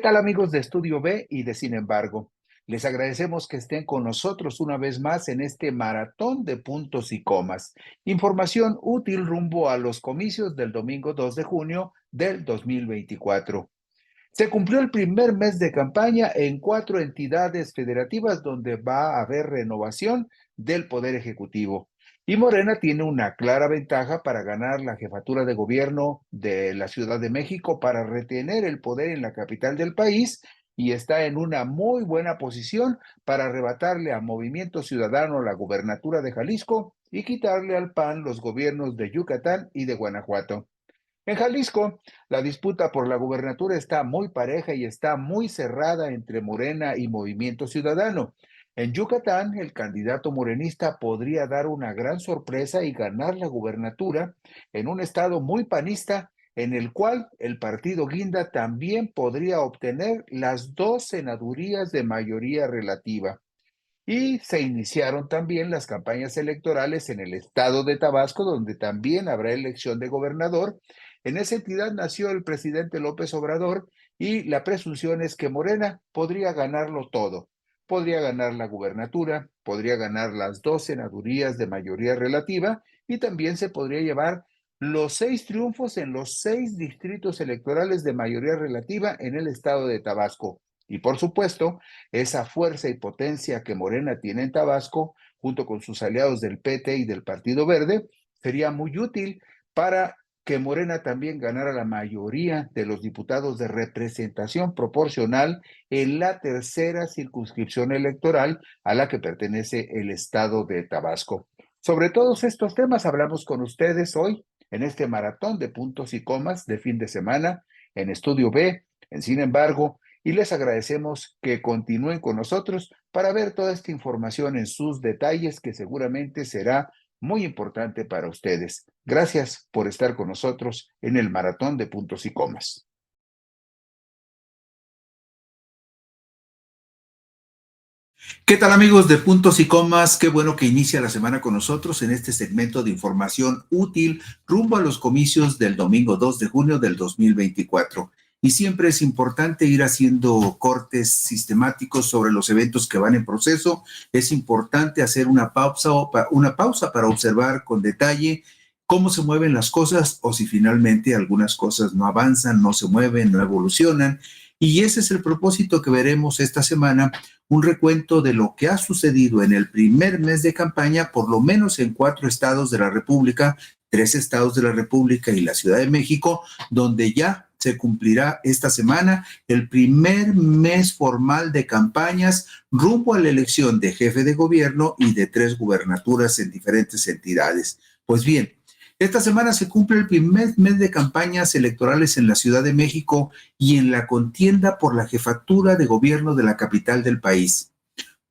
tal amigos de Estudio B y de Sin embargo? Les agradecemos que estén con nosotros una vez más en este maratón de puntos y comas. Información útil rumbo a los comicios del domingo 2 de junio del 2024. Se cumplió el primer mes de campaña en 4 entidades federativas donde va a haber renovación del Poder Ejecutivo. Y Morena tiene una clara ventaja para ganar la jefatura de gobierno de la Ciudad de México, para retener el poder en la capital del país, y está en una muy buena posición para arrebatarle a Movimiento Ciudadano la gubernatura de Jalisco y quitarle al PAN los gobiernos de Yucatán y de Guanajuato. En Jalisco, la disputa por la gubernatura está muy pareja y está muy cerrada entre Morena y Movimiento Ciudadano. En Yucatán, el candidato morenista podría dar una gran sorpresa y ganar la gubernatura en un estado muy panista, en el cual el partido Guinda también podría obtener las 2 senadurías de mayoría relativa. Y se iniciaron también las campañas electorales en el estado de Tabasco, donde también habrá elección de gobernador. En esa entidad nació el presidente López Obrador y la presunción es que Morena podría ganarlo todo. Podría ganar la gubernatura, podría ganar las 2 senadurías de mayoría relativa y también se podría llevar los 6 triunfos en los 6 distritos electorales de mayoría relativa en el estado de Tabasco. Y por supuesto, esa fuerza y potencia que Morena tiene en Tabasco, junto con sus aliados del PT y del Partido Verde, sería muy útil para que Morena también ganara la mayoría de los diputados de representación proporcional en la tercera circunscripción electoral a la que pertenece el estado de Tabasco. Sobre todos estos temas hablamos con ustedes hoy en este maratón de puntos y comas de fin de semana en Estudio B, en Sin embargo, y les agradecemos que continúen con nosotros para ver toda esta información en sus detalles, que seguramente será muy importante para ustedes. Gracias por estar con nosotros en el maratón de puntos y comas. ¿Qué tal amigos de Puntos y Comas? Qué bueno que inicia la semana con nosotros en este segmento de información útil rumbo a los comicios del domingo 2 de junio del 2024. Y siempre es importante ir haciendo cortes sistemáticos sobre los eventos que van en proceso. Es importante hacer una pausa para observar con detalle cómo se mueven las cosas, o si finalmente algunas cosas no avanzan, no se mueven, no evolucionan. Y ese es el propósito que veremos esta semana, un recuento de lo que ha sucedido en el primer mes de campaña, por lo menos en 4 estados de la República, 3 estados de la República y la Ciudad de México, donde ya se cumplirá esta semana el primer mes formal de campañas rumbo a la elección de jefe de gobierno y de 3 gubernaturas en diferentes entidades. Pues bien, esta semana se cumple el primer mes de campañas electorales en la Ciudad de México y en la contienda por la jefatura de gobierno de la capital del país.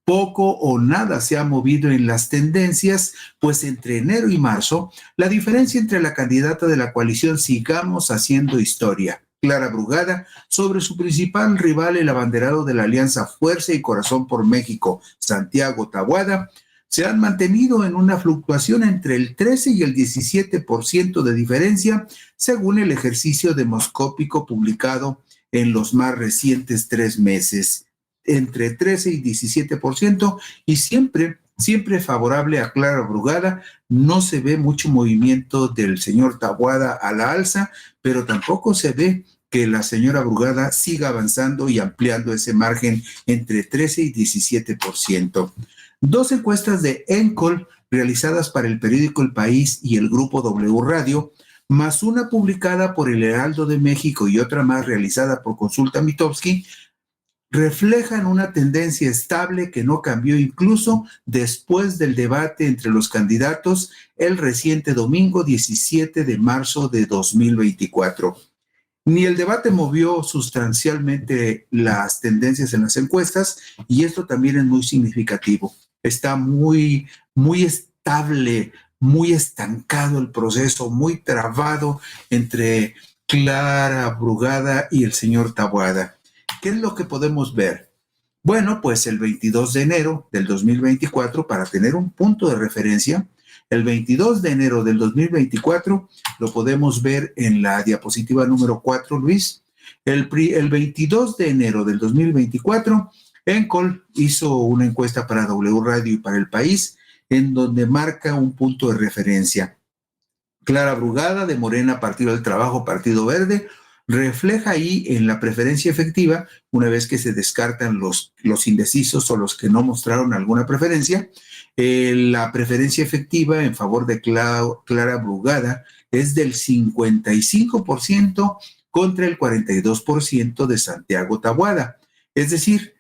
Poco o nada se ha movido en las tendencias, pues entre enero y marzo, la diferencia entre la candidata de la coalición Sigamos Haciendo Historia, Clara Brugada, sobre su principal rival, el abanderado de la alianza Fuerza y Corazón por México, Santiago Tabuada, se han mantenido en una fluctuación entre el 13 y el 17% de diferencia, según el ejercicio demoscópico publicado en los más recientes 3 meses, entre 13 y 17%, y siempre favorable a Clara Brugada. No se ve mucho movimiento del señor Tabuada a la alza, pero tampoco se ve que la señora Brugada siga avanzando y ampliando ese margen entre 13 y 17%. 2 encuestas de Encol realizadas para el periódico El País y el grupo W Radio, más una publicada por el Heraldo de México y otra más realizada por Consulta Mitofsky, reflejan una tendencia estable que no cambió incluso después del debate entre los candidatos el reciente domingo 17 de marzo de 2024. Ni el debate movió sustancialmente las tendencias en las encuestas, y esto también es muy significativo. Está muy estable, muy estancado el proceso, muy trabado entre Clara Brugada y el señor Tabuada. ¿Qué es lo que podemos ver? Bueno, pues el 22 de enero del 2024, para tener un punto de referencia, el 22 de enero del 2024, lo podemos ver en la diapositiva número 4, Luis. El 22 de enero del 2024, Encol hizo una encuesta para W Radio y para El País, en donde marca un punto de referencia. Clara Brugada, de Morena, Partido del Trabajo, Partido Verde, refleja ahí en la preferencia efectiva, una vez que se descartan los indecisos o los que no mostraron alguna preferencia, la preferencia efectiva en favor de Clara Brugada es del 55% contra el 42% de Santiago Taboada. Es decir,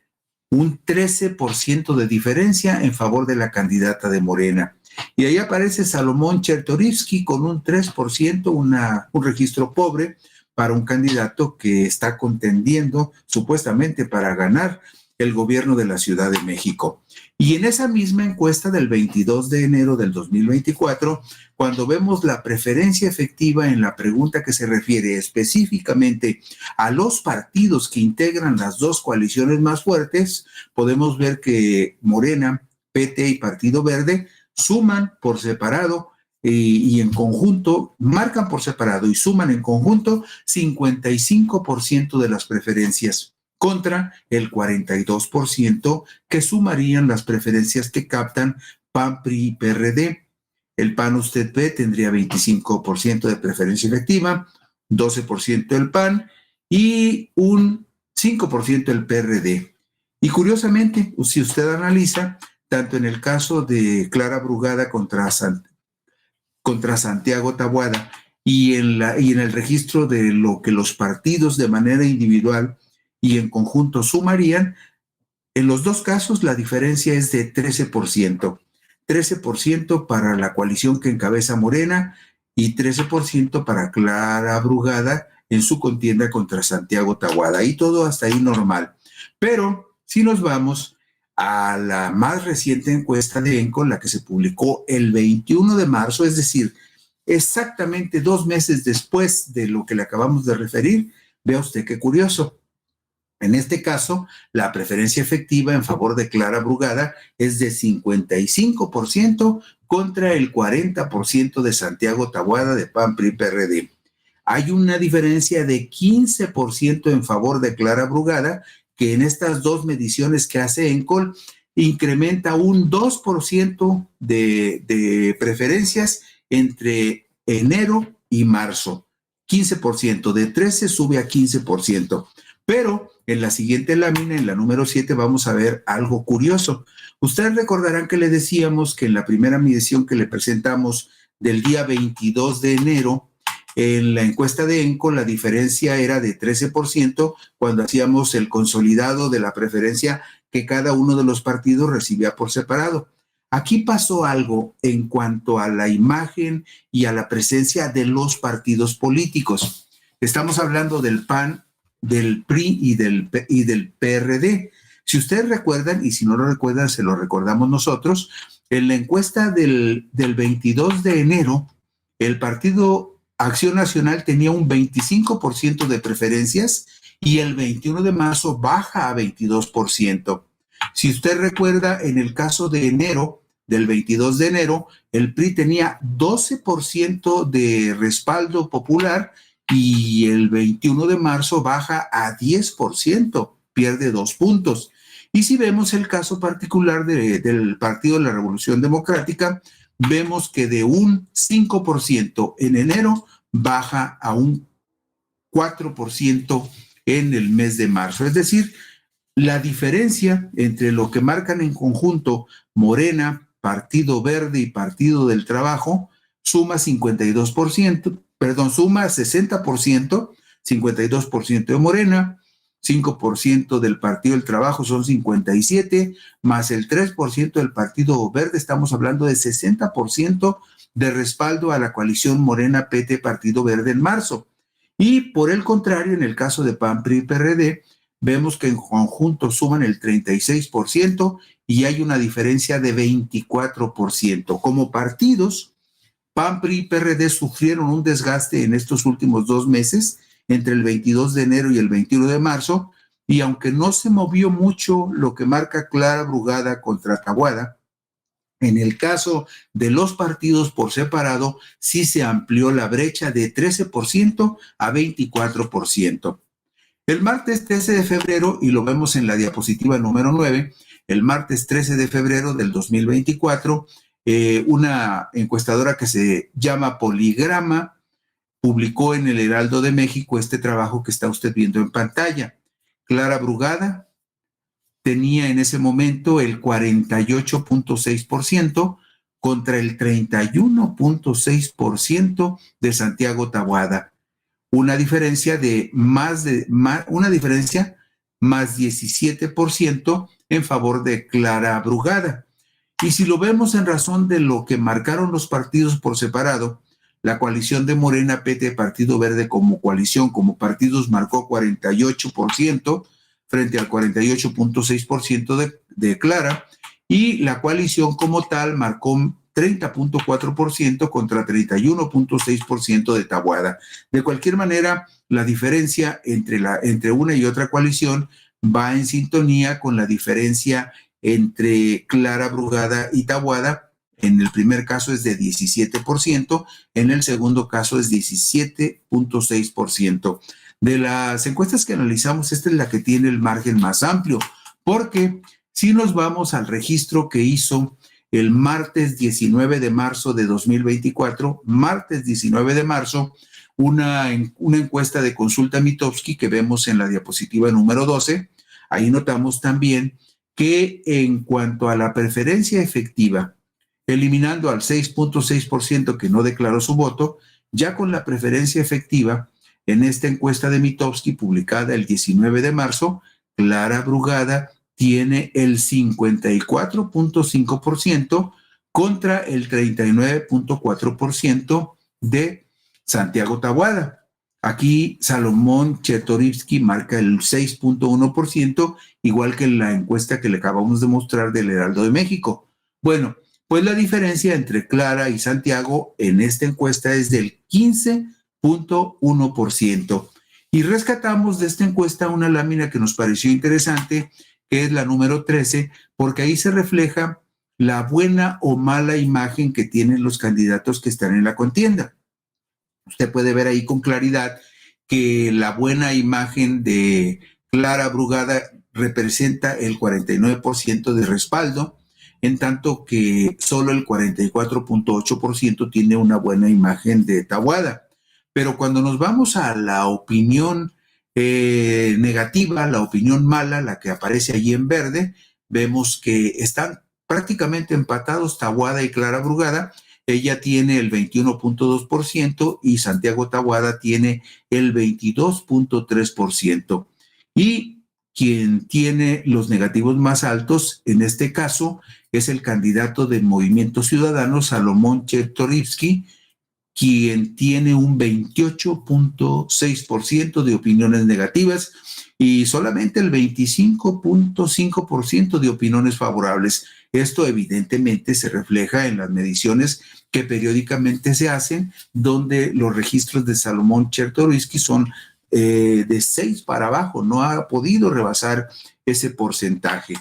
un 13% de diferencia en favor de la candidata de Morena. Y ahí aparece Salomón Chertorivsky con un 3%, un registro pobre para un candidato que está contendiendo supuestamente para ganar el gobierno de la Ciudad de México. Y en esa misma encuesta del 22 de enero del 2024, cuando vemos la preferencia efectiva en la pregunta que se refiere específicamente a los partidos que integran las dos coaliciones más fuertes, podemos ver que Morena, PT y Partido Verde suman por separado y en conjunto, marcan por separado y suman en conjunto 55% de las preferencias contra el 42% que sumarían las preferencias que captan PAN, PRI y PRD. El PAN usted ve tendría 25% de preferencia efectiva, 12% el PAN y un 5% el PRD. Y curiosamente, si usted analiza, tanto en el caso de Clara Brugada contra Santiago Taboada y en el registro de lo que los partidos de manera individual y en conjunto sumarían, en los dos casos la diferencia es de 13%. 13% para la coalición que encabeza Morena y 13% para Clara Brugada en su contienda contra Santiago Taboada. Y todo hasta ahí normal. Pero si nos vamos a la más reciente encuesta de Encol, la que se publicó el 21 de marzo, es decir, exactamente 2 meses después de lo que le acabamos de referir, vea usted qué curioso. En este caso, la preferencia efectiva en favor de Clara Brugada es de 55% contra el 40% de Santiago Taboada de PAN, PRI, PRD. Hay una diferencia de 15% en favor de Clara Brugada, que en estas dos mediciones que hace Encol incrementa un 2% de preferencias entre enero y marzo. 15%, de 13 sube a 15%. Pero en la siguiente lámina, en la número 7, vamos a ver algo curioso. Ustedes recordarán que le decíamos que en la primera medición que le presentamos del día 22 de enero, en la encuesta de Encol, la diferencia era de 13% cuando hacíamos el consolidado de la preferencia que cada uno de los partidos recibía por separado. Aquí pasó algo en cuanto a la imagen y a la presencia de los partidos políticos. Estamos hablando del PAN, del PRI y del PRD. Si ustedes recuerdan, y si no lo recuerdan, se lo recordamos nosotros, en la encuesta del 22 de enero, el Partido Acción Nacional tenía un 25% de preferencias y el 21 de marzo baja a 22%. Si usted recuerda, en el caso de enero, del 22 de enero, el PRI tenía 12% de respaldo popular y el 21 de marzo baja a 10%, pierde 2 puntos. Y si vemos el caso particular del Partido de la Revolución Democrática, vemos que de un 5% en enero baja a un 4% en el mes de marzo. Es decir, la diferencia entre lo que marcan en conjunto Morena, Partido Verde y Partido del Trabajo suma 52%, suma 60%, 52% de Morena, 5% del Partido del Trabajo son 57, más el 3% del Partido Verde, estamos hablando de 60% de respaldo a la coalición Morena, PT, Partido Verde en marzo. Y por el contrario, en el caso de PAN, PRI y PRD, vemos que en conjunto suman el 36% y hay una diferencia de 24%. Como partidos, PAN, PRI y PRD sufrieron un desgaste en estos últimos 2 meses, entre el 22 de enero y el 21 de marzo, y aunque no se movió mucho lo que marca Clara Brugada contra Taboada, en el caso de los partidos por separado, sí se amplió la brecha de 13% a 24%. El martes 13 de febrero, y lo vemos en la diapositiva número 9, el martes 13 de febrero del 2024, una encuestadora que se llama Poligrama publicó en el Heraldo de México este trabajo que está usted viendo en pantalla. Clara Brugada tenía en ese momento el 48.6% contra el 31.6% de Santiago Taboada. Una diferencia más 17% en favor de Clara Brugada. Y si lo vemos en razón de lo que marcaron los partidos por separado, la coalición de Morena, PT, Partido Verde como coalición, como partidos, marcó 48% frente al 48.6% de Clara, y la coalición como tal marcó 30.4% contra 31.6% de Taboada. De cualquier manera, la diferencia entre una y otra coalición va en sintonía con la diferencia entre Clara Brugada y Taboada. En el primer caso es de 17%, en el segundo caso es 17.6%. De las encuestas que analizamos, esta es la que tiene el margen más amplio, porque si nos vamos al registro que hizo el martes 19 de marzo de 2024, martes 19 de marzo, una encuesta de Consulta Mitofsky que vemos en la diapositiva número 12, ahí notamos también que en cuanto a la preferencia efectiva, eliminando al 6.6% que no declaró su voto, ya con la preferencia efectiva, en esta encuesta de Mitofsky publicada el 19 de marzo, Clara Brugada tiene el 54.5% contra el 39.4% de Santiago Taboada. Aquí Salomón Chertorivsky marca el 6.1%, igual que en la encuesta que le acabamos de mostrar del Heraldo de México. Bueno, pues la diferencia entre Clara y Santiago en esta encuesta es del 15.1%. Y rescatamos de esta encuesta una lámina que nos pareció interesante, que es la número 13, porque ahí se refleja la buena o mala imagen que tienen los candidatos que están en la contienda. Usted puede ver ahí con claridad que la buena imagen de Clara Brugada representa el 49% de respaldo, en tanto que solo el 44.8% tiene una buena imagen de Taboada. Pero cuando nos vamos a la opinión negativa, la opinión mala, la que aparece allí en verde, vemos que están prácticamente empatados Taboada y Clara Brugada. Ella tiene el 21.2% y Santiago Taboada tiene el 22.3%. Y quien tiene los negativos más altos, en este caso, es el candidato del Movimiento Ciudadano, Salomón Chertorivsky, quien tiene un 28.6% de opiniones negativas y solamente el 25.5% de opiniones favorables. Esto evidentemente se refleja en las mediciones que periódicamente se hacen, donde los registros de Salomón Chertorivsky son de 6 para abajo, no ha podido rebasar ese porcentaje.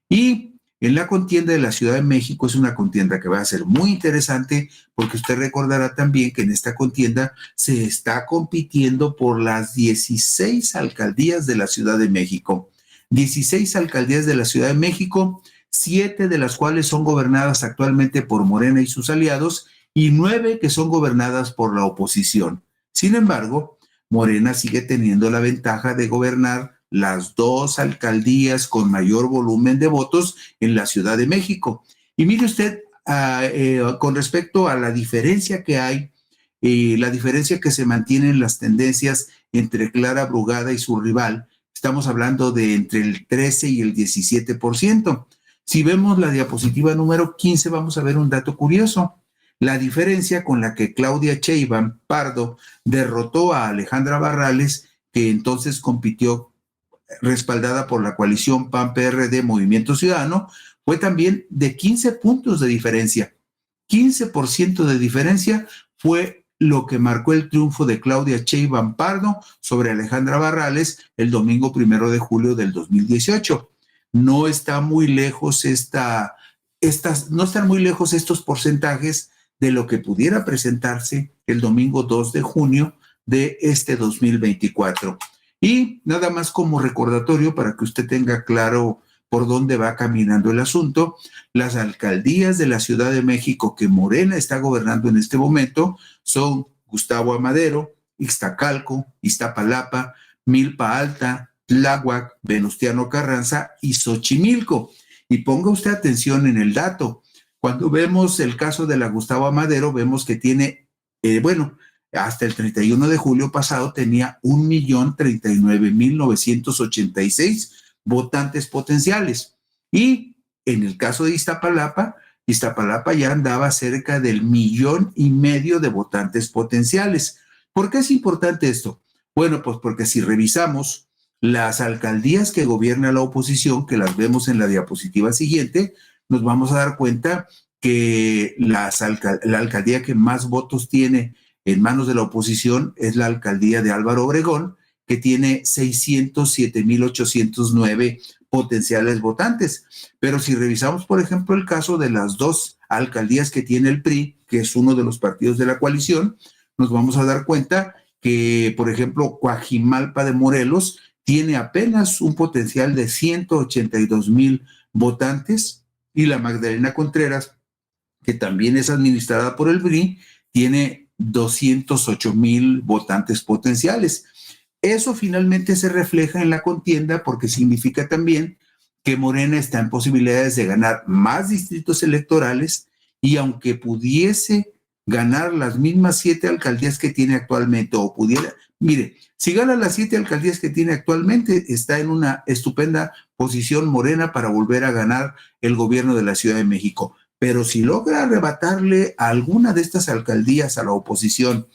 Y en la contienda de la Ciudad de México es una contienda que va a ser muy interesante, porque usted recordará también que en esta contienda se está compitiendo por las 16 alcaldías de la Ciudad de México. 16 alcaldías de la Ciudad de México, 7 de las cuales son gobernadas actualmente por Morena y sus aliados, y 9 que son gobernadas por la oposición. Sin embargo, Morena sigue teniendo la ventaja de gobernar las 2 alcaldías con mayor volumen de votos en la Ciudad de México. Y mire usted, con respecto a la diferencia que hay, la diferencia que se mantiene en las tendencias entre Clara Brugada y su rival, estamos hablando de entre el 13 y el 17%. Si vemos la diapositiva número 15, vamos a ver un dato curioso. La diferencia con la que Claudia Sheinbaum Pardo derrotó a Alejandra Barrales, que entonces compitió respaldada por la coalición PAN-PRD Movimiento Ciudadano, fue también de 15 puntos de diferencia. 15% de diferencia fue lo que marcó el triunfo de Claudia Sheinbaum Pardo sobre Alejandra Barrales el domingo 1 de julio del 2018. No está muy lejos no están muy lejos estos porcentajes de lo que pudiera presentarse el domingo 2 de junio de este 2024. Y nada más como recordatorio para que usted tenga claro por dónde va caminando el asunto, las alcaldías de la Ciudad de México que Morena está gobernando en este momento son Gustavo Amadero, Ixtacalco, Iztapalapa, Milpa Alta, Tláhuac, Venustiano Carranza y Xochimilco. Y ponga usted atención en el dato. Cuando vemos el caso de la Gustavo Amadero, vemos que tiene, hasta el 31 de julio pasado tenía 1,039,986 votantes potenciales. Y en el caso de Iztapalapa ya andaba cerca del 1,500,000 de votantes potenciales. ¿Por qué es importante esto? Bueno, pues porque si revisamos las alcaldías que gobierna la oposición, que las vemos en la diapositiva siguiente, nos vamos a dar cuenta que la alcaldía que más votos tiene en manos de la oposición es la alcaldía de Álvaro Obregón, que tiene 607,809 potenciales votantes. Pero si revisamos, por ejemplo, el caso de las dos alcaldías que tiene el PRI, que es uno de los partidos de la coalición, nos vamos a dar cuenta que, por ejemplo, Coajimalpa de Morelos tiene apenas un potencial de 182,000 votantes, y la Magdalena Contreras, que también es administrada por el PRI, tiene 208,000 votantes potenciales. Eso finalmente se refleja en la contienda porque significa también que Morena está en posibilidades de ganar más distritos electorales, y aunque pudiese ganar las mismas 7 alcaldías que tiene actualmente, o pudiera, mire, si gana las 7 alcaldías que tiene actualmente, está en una estupenda posición Morena para volver a ganar el gobierno de la Ciudad de México. Pero si logra arrebatarle a alguna de estas alcaldías a la oposición,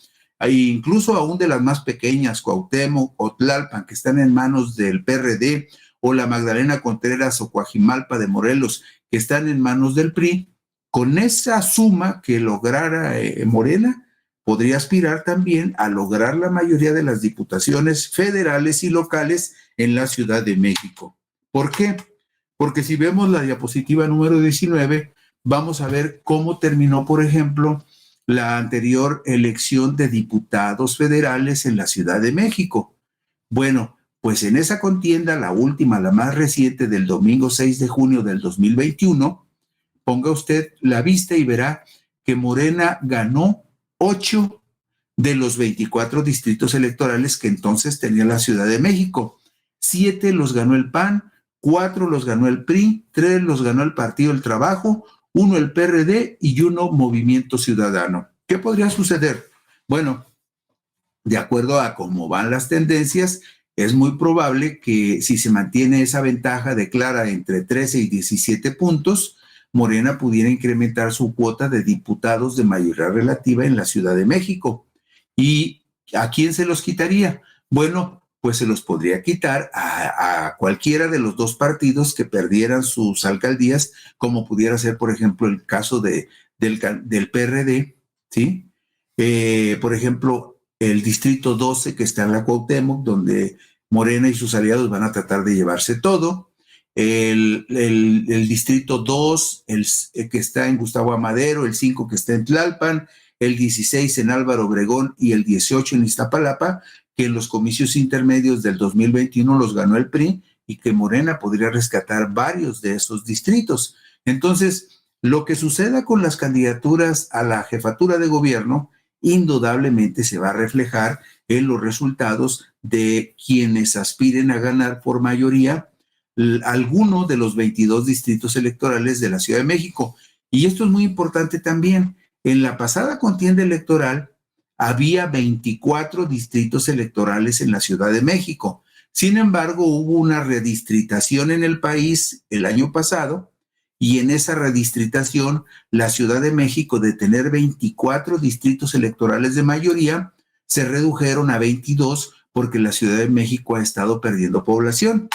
incluso aún de las más pequeñas, Cuauhtémoc o Tlalpan, que están en manos del PRD, o la Magdalena Contreras o Coajimalpa de Morelos, que están en manos del PRI, con esa suma que lograra Morena, podría aspirar también a lograr la mayoría de las diputaciones federales y locales en la Ciudad de México. ¿Por qué? Porque si vemos la diapositiva número 19, vamos a ver cómo terminó, por ejemplo, la anterior elección de diputados federales en la Ciudad de México. Bueno, pues en esa contienda, la última, la más reciente, del domingo 6 de junio del 2021, ponga usted la vista y verá que Morena ganó 8 de los 24 distritos electorales que entonces tenía la Ciudad de México. 7 los ganó el PAN, 4 los ganó el PRI, 3 los ganó el Partido del Trabajo, 1 el PRD y 1 Movimiento Ciudadano. ¿Qué podría suceder? Bueno, de acuerdo a cómo van las tendencias, es muy probable que si se mantiene esa ventaja de Clara entre 13 y 17 puntos, Morena pudiera incrementar su cuota de diputados de mayoría relativa en la Ciudad de México. ¿Y a quién se los quitaría? Bueno, pues se los podría quitar a cualquiera de los dos partidos que perdieran sus alcaldías, como pudiera ser, por ejemplo, el caso del PRD, ¿sí? Por ejemplo, el distrito 12 que está en la Cuauhtémoc, donde Morena y sus aliados van a tratar de llevarse todo. El distrito 2, que está en Gustavo Amadero, el 5 que está en Tlalpan, el 16 en Álvaro Obregón y el 18 en Iztapalapa, que en los comicios intermedios del 2021 los ganó el PRI, y que Morena podría rescatar varios de esos distritos. Entonces, lo que suceda con las candidaturas a la jefatura de gobierno indudablemente se va a reflejar en los resultados de quienes aspiren a ganar por mayoría alguno de los 22 distritos electorales de la Ciudad de México. Y esto es muy importante también. En la pasada contienda electoral había 24 distritos electorales en la Ciudad de México. Sin embargo, hubo una redistritación en el país el año pasado, y en esa redistritación la Ciudad de México, de tener 24 distritos electorales de mayoría, se redujeron a 22 porque la Ciudad de México ha estado perdiendo población.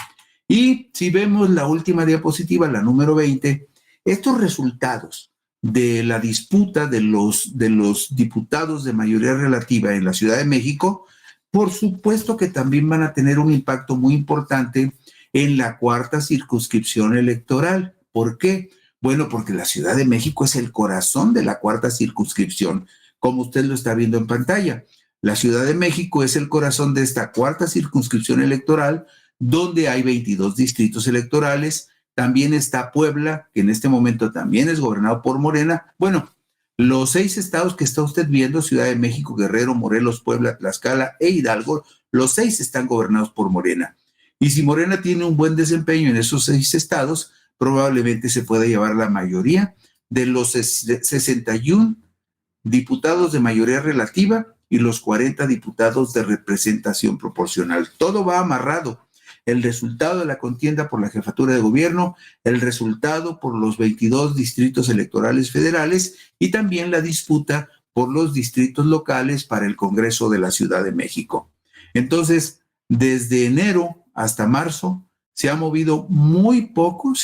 Y si vemos la última diapositiva, la número 20, estos resultados de la disputa de los diputados de mayoría relativa en la Ciudad de México, por supuesto que también van a tener un impacto muy importante en la cuarta circunscripción electoral. ¿Por qué? Bueno, porque la Ciudad de México es el corazón de la cuarta circunscripción, como usted lo está viendo en pantalla. La Ciudad de México es el corazón de esta cuarta circunscripción electoral, donde hay 22 distritos electorales. También está Puebla, que en este momento también es gobernado por Morena. Bueno, los 6 estados que está usted viendo, Ciudad de México, Guerrero, Morelos, Puebla, Tlaxcala e Hidalgo, los 6 están gobernados por Morena. Y si Morena tiene un buen desempeño en esos 6 estados, probablemente se pueda llevar la mayoría de los 61 diputados de mayoría relativa y los 40 diputados de representación proporcional. Todo va amarrado. El resultado de la contienda por la jefatura de gobierno, el resultado por los 22 distritos electorales federales y también la disputa por los distritos locales para el Congreso de la Ciudad de México. Entonces, desde enero hasta marzo, se han movido muy poco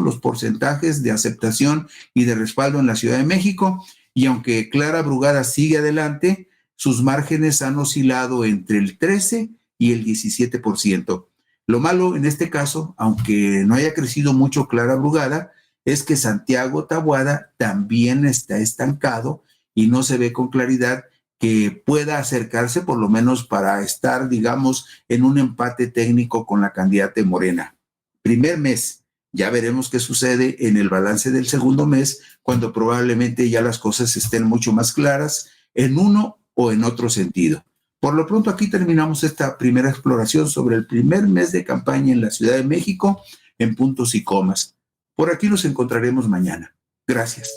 los porcentajes de aceptación y de respaldo en la Ciudad de México, y aunque Clara Brugada sigue adelante, sus márgenes han oscilado entre el 13 y el 17%. Lo malo en este caso, aunque no haya crecido mucho Clara Brugada, es que Santiago Taboada también está estancado y no se ve con claridad que pueda acercarse por lo menos para estar, digamos, en un empate técnico con la candidata de Morena. Primer mes, ya veremos qué sucede en el balance del segundo mes, cuando probablemente ya las cosas estén mucho más claras en uno o en otro sentido. Por lo pronto aquí terminamos esta primera exploración sobre el primer mes de campaña en la Ciudad de México en puntos y comas. Por aquí nos encontraremos mañana. Gracias.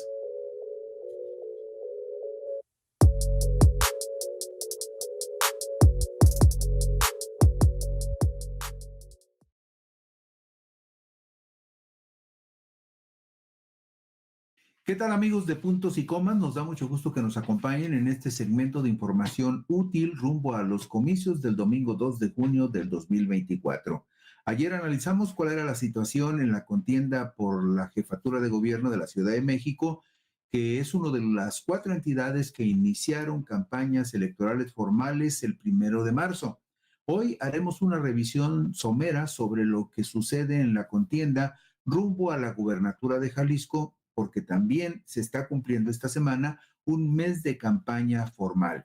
¿Qué tal amigos de Puntos y Comas? Nos da mucho gusto que nos acompañen en este segmento de información útil rumbo a los comicios del domingo 2 de junio del 2024. Ayer analizamos cuál era la situación en la contienda por la jefatura de gobierno de la Ciudad de México, que es una de las 4 entidades que iniciaron campañas electorales formales el 1 de marzo. Hoy haremos una revisión somera sobre lo que sucede en la contienda rumbo a la gubernatura de Jalisco, porque también se está cumpliendo esta semana un mes de campaña formal.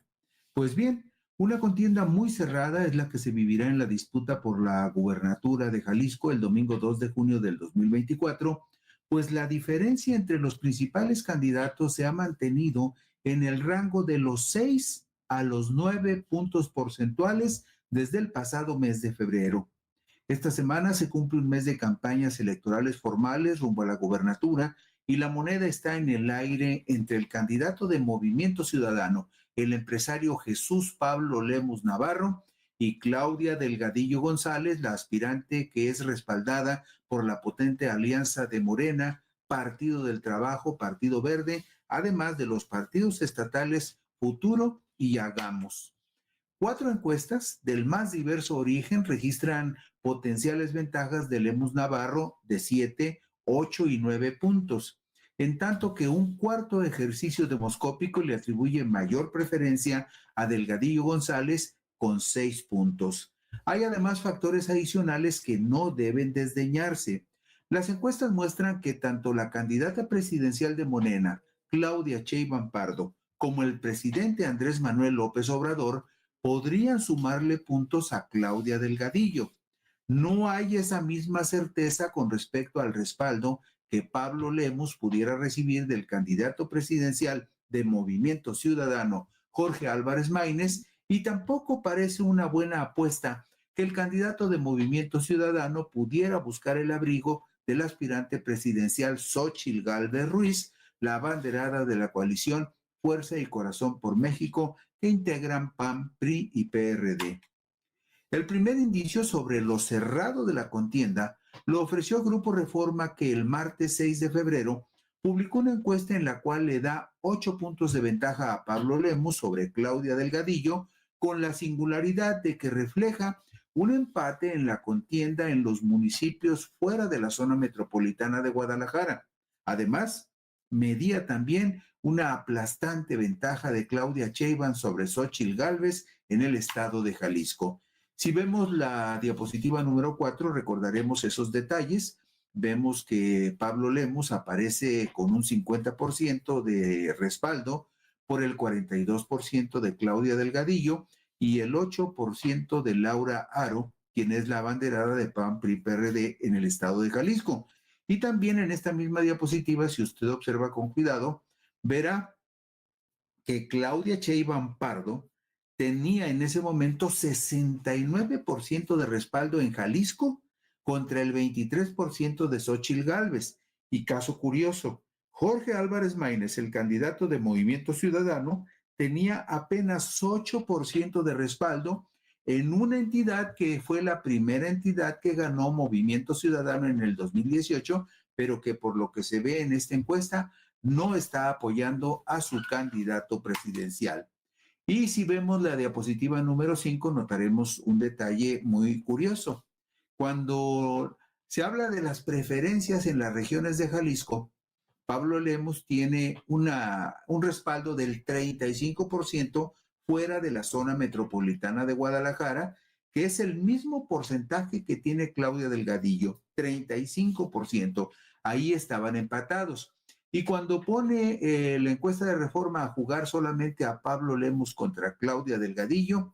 Pues bien, una contienda muy cerrada es la que se vivirá en la disputa por la gubernatura de Jalisco el domingo 2 de junio del 2024, pues la diferencia entre los principales candidatos se ha mantenido en el rango de los 6 a los 9 puntos porcentuales desde el pasado mes de febrero. Esta semana se cumple un mes de campañas electorales formales rumbo a la gubernatura y la moneda está en el aire entre el candidato de Movimiento Ciudadano, el empresario Jesús Pablo Lemus Navarro, y Claudia Delgadillo González, la aspirante que es respaldada por la potente alianza de Morena, Partido del Trabajo, Partido Verde, además de los partidos estatales Futuro y Hagamos. 4 encuestas del más diverso origen registran potenciales ventajas de Lemus Navarro de 7, 8 y 9 puntos, en tanto que un cuarto ejercicio demoscópico le atribuye mayor preferencia a Delgadillo González con 6 puntos. Hay además factores adicionales que no deben desdeñarse. Las encuestas muestran que tanto la candidata presidencial de Morena, Claudia Sheinbaum Pardo, como el presidente Andrés Manuel López Obrador podrían sumarle puntos a Claudia Delgadillo. No hay esa misma certeza con respecto al respaldo que Pablo Lemus pudiera recibir del candidato presidencial de Movimiento Ciudadano, Jorge Álvarez Maínez, y tampoco parece una buena apuesta que el candidato de Movimiento Ciudadano pudiera buscar el abrigo del aspirante presidencial Xóchitl Gálvez Ruiz, la abanderada de la coalición Fuerza y Corazón por México, que integran PAN, PRI y PRD. El primer indicio sobre lo cerrado de la contienda lo ofreció Grupo Reforma, que el martes 6 de febrero publicó una encuesta en la cual le da 8 puntos de ventaja a Pablo Lemus sobre Claudia Delgadillo, con la singularidad de que refleja un empate en la contienda en los municipios fuera de la zona metropolitana de Guadalajara. Además, medía también una aplastante ventaja de Claudia Sheinbaum sobre Xóchitl Gálvez en el estado de Jalisco. Si vemos la diapositiva número 4, recordaremos esos detalles. Vemos que Pablo Lemus aparece con un 50% de respaldo por el 42% de Claudia Delgadillo y el 8% de Laura Aro, quien es la abanderada de PAN PRI PRD en el estado de Jalisco. Y también en esta misma diapositiva, si usted observa con cuidado, verá que Claudia Sheinbaum Pardo tenía en ese momento 69% de respaldo en Jalisco contra el 23% de Xóchitl Gálvez. Y caso curioso, Jorge Álvarez Maínez, el candidato de Movimiento Ciudadano, tenía apenas 8% de respaldo en una entidad que fue la primera entidad que ganó Movimiento Ciudadano en el 2018, pero que por lo que se ve en esta encuesta no está apoyando a su candidato presidencial. Y si vemos la diapositiva número 5, notaremos un detalle muy curioso. Cuando se habla de las preferencias en las regiones de Jalisco, Pablo Lemus tiene un respaldo del 35% fuera de la zona metropolitana de Guadalajara, que es el mismo porcentaje que tiene Claudia Delgadillo, 35%. Ahí estaban empatados. Y cuando pone la encuesta de Reforma a jugar solamente a Pablo Lemus contra Claudia Delgadillo,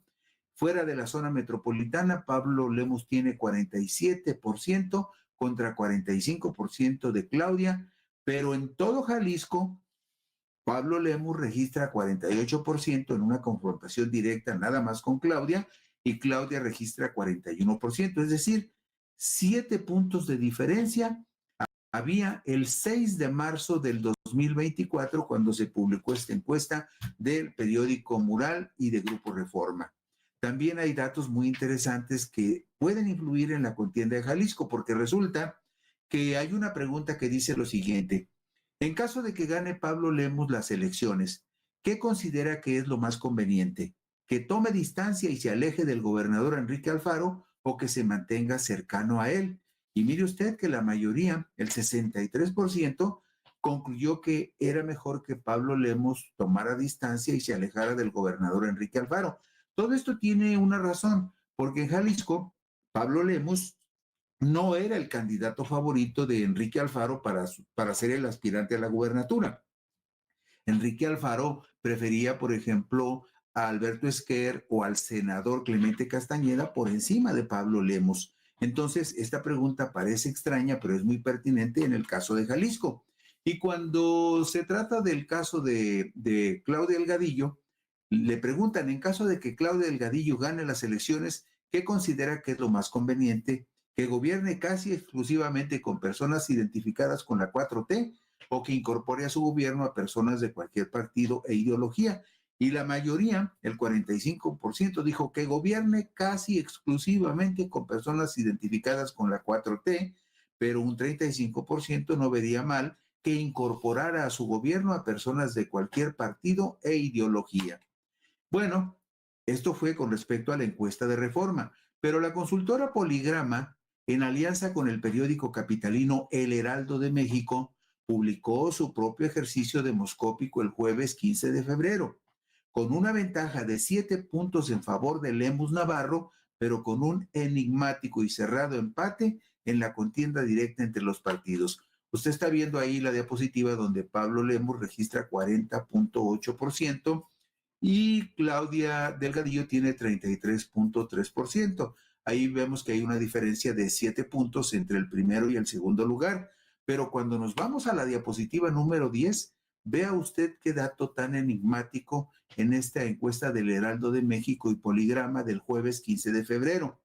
fuera de la zona metropolitana, Pablo Lemus tiene 47% contra 45% de Claudia, pero en todo Jalisco, Pablo Lemus registra 48% en una confrontación directa nada más con Claudia y Claudia registra 41%, es decir, 7 puntos de diferencia había el 6 de marzo del 2024 cuando se publicó esta encuesta del periódico Mural y de Grupo Reforma. También hay datos muy interesantes que pueden influir en la contienda de Jalisco, porque resulta que hay una pregunta que dice lo siguiente: en caso de que gane Pablo Lemus las elecciones, ¿qué considera que es lo más conveniente? ¿Que tome distancia y se aleje del gobernador Enrique Alfaro o que se mantenga cercano a él? Y mire usted que la mayoría, el 63%, concluyó que era mejor que Pablo Lemus tomara distancia y se alejara del gobernador Enrique Alfaro. Todo esto tiene una razón, porque en Jalisco, Pablo Lemus no era el candidato favorito de Enrique Alfaro para ser el aspirante a la gubernatura. Enrique Alfaro prefería, por ejemplo, a Alberto Esquer o al senador Clemente Castañeda por encima de Pablo Lemus. Entonces, esta pregunta parece extraña, pero es muy pertinente en el caso de Jalisco. Y cuando se trata del caso de Claudia Delgadillo, le preguntan, en caso de que Claudia Delgadillo gane las elecciones, ¿qué considera que es lo más conveniente? ¿Que gobierne casi exclusivamente con personas identificadas con la 4T o que incorpore a su gobierno a personas de cualquier partido e ideología? Y la mayoría, el 45%, dijo que gobierne casi exclusivamente con personas identificadas con la 4T, pero un 35% no vería mal que incorporara a su gobierno a personas de cualquier partido e ideología. Bueno, esto fue con respecto a la encuesta de Reforma, pero la consultora Poligrama, en alianza con el periódico capitalino El Heraldo de México, publicó su propio ejercicio demoscópico el jueves 15 de febrero, con una ventaja de 7 puntos en favor de Lemus Navarro, pero con un enigmático y cerrado empate en la contienda directa entre los partidos. Usted está viendo ahí la diapositiva donde Pablo Lemus registra 40.8% y Claudia Delgadillo tiene 33.3%. Ahí vemos que hay una diferencia de 7 puntos entre el primero y el segundo lugar. Pero cuando nos vamos a la diapositiva número 10, vea usted qué dato tan enigmático en esta encuesta del Heraldo de México y Poligrama del jueves 15 de febrero.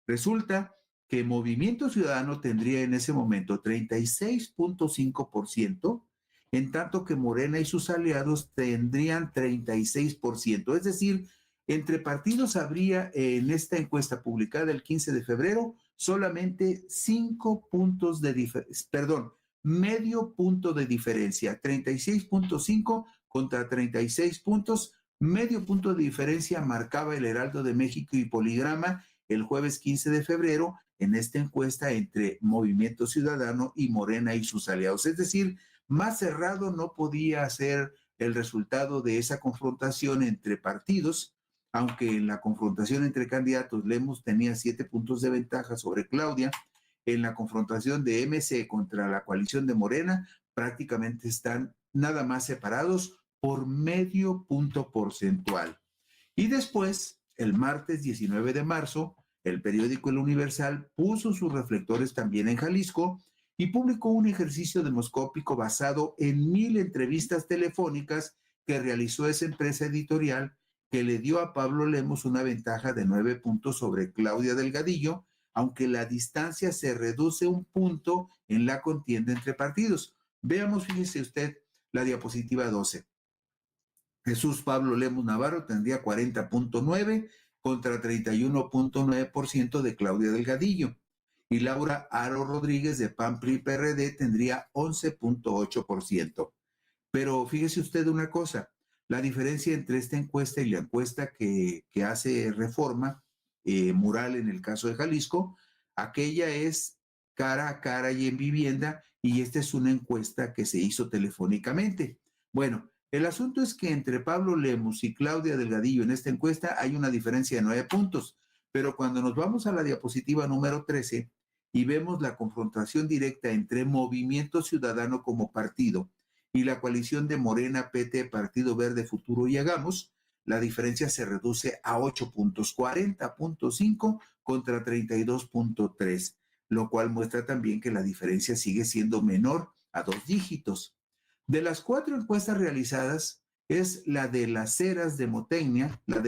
Resulta que Movimiento Ciudadano tendría en ese momento 36.5%, en tanto que Morena y sus aliados tendrían 36%. Es decir, entre partidos habría en esta encuesta publicada el 15 de febrero solamente 5 puntos de diferencia, perdón, medio punto de diferencia, 36.5 contra 36 puntos, medio punto de diferencia marcaba el Heraldo de México y Poligrama el jueves 15 de febrero en esta encuesta entre Movimiento Ciudadano y Morena y sus aliados. Es decir, más cerrado no podía ser el resultado de esa confrontación entre partidos, aunque en la confrontación entre candidatos Lemus tenía 7 puntos de ventaja sobre Claudia. En la confrontación de MC contra la coalición de Morena prácticamente están nada más separados por medio punto porcentual. Y después, el martes 19 de marzo, el periódico El Universal puso sus reflectores también en Jalisco y publicó un ejercicio demoscópico basado en 1,000 entrevistas telefónicas que realizó esa empresa editorial, que le dio a Pablo Lemos una ventaja de 9 puntos sobre Claudia Delgadillo, aunque la distancia se reduce un punto en la contienda entre partidos. Veamos, fíjese usted, la diapositiva 12. Jesús Pablo Lemos Navarro tendría 40.9 contra 31.9% de Claudia Delgadillo. Y Laura Aro Rodríguez de PAN PRI PRD tendría 11.8%. Pero fíjese usted una cosa, la diferencia entre esta encuesta y la encuesta que hace Reforma, Mural en el caso de Jalisco, aquella es cara a cara y en vivienda, y esta es una encuesta que se hizo telefónicamente. Bueno, el asunto es que entre Pablo Lemos y Claudia Delgadillo en esta encuesta hay una diferencia de 9 puntos, pero cuando nos vamos a la diapositiva número 13 y vemos la confrontación directa entre Movimiento Ciudadano como partido y la coalición de Morena, PT, Partido Verde, Futuro y Hagamos, la diferencia se reduce a 8 puntos, 40.5 contra 32.3, lo cual muestra también que la diferencia sigue siendo menor a 2 dígitos. De las 4 encuestas realizadas, es la de las Heras de Motecnia, la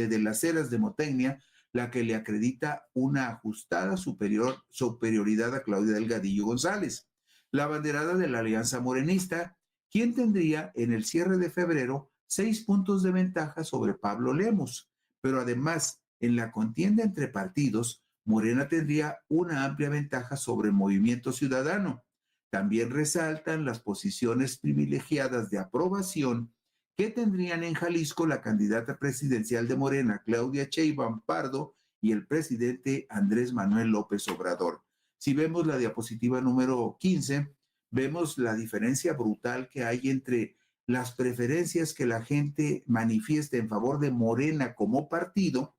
que le acredita una ajustada superioridad a Claudia Delgadillo González, la abanderada de la Alianza Morenista, quien tendría en el cierre de febrero 6 puntos de ventaja sobre Pablo Lemos. Pero además, en la contienda entre partidos, Morena tendría una amplia ventaja sobre Movimiento Ciudadano. También resaltan las posiciones privilegiadas de aprobación que tendrían en Jalisco la candidata presidencial de Morena, Claudia Sheinbaum Pardo, y el presidente Andrés Manuel López Obrador. Si vemos la diapositiva número 15, vemos la diferencia brutal que hay entre las preferencias que la gente manifiesta en favor de Morena como partido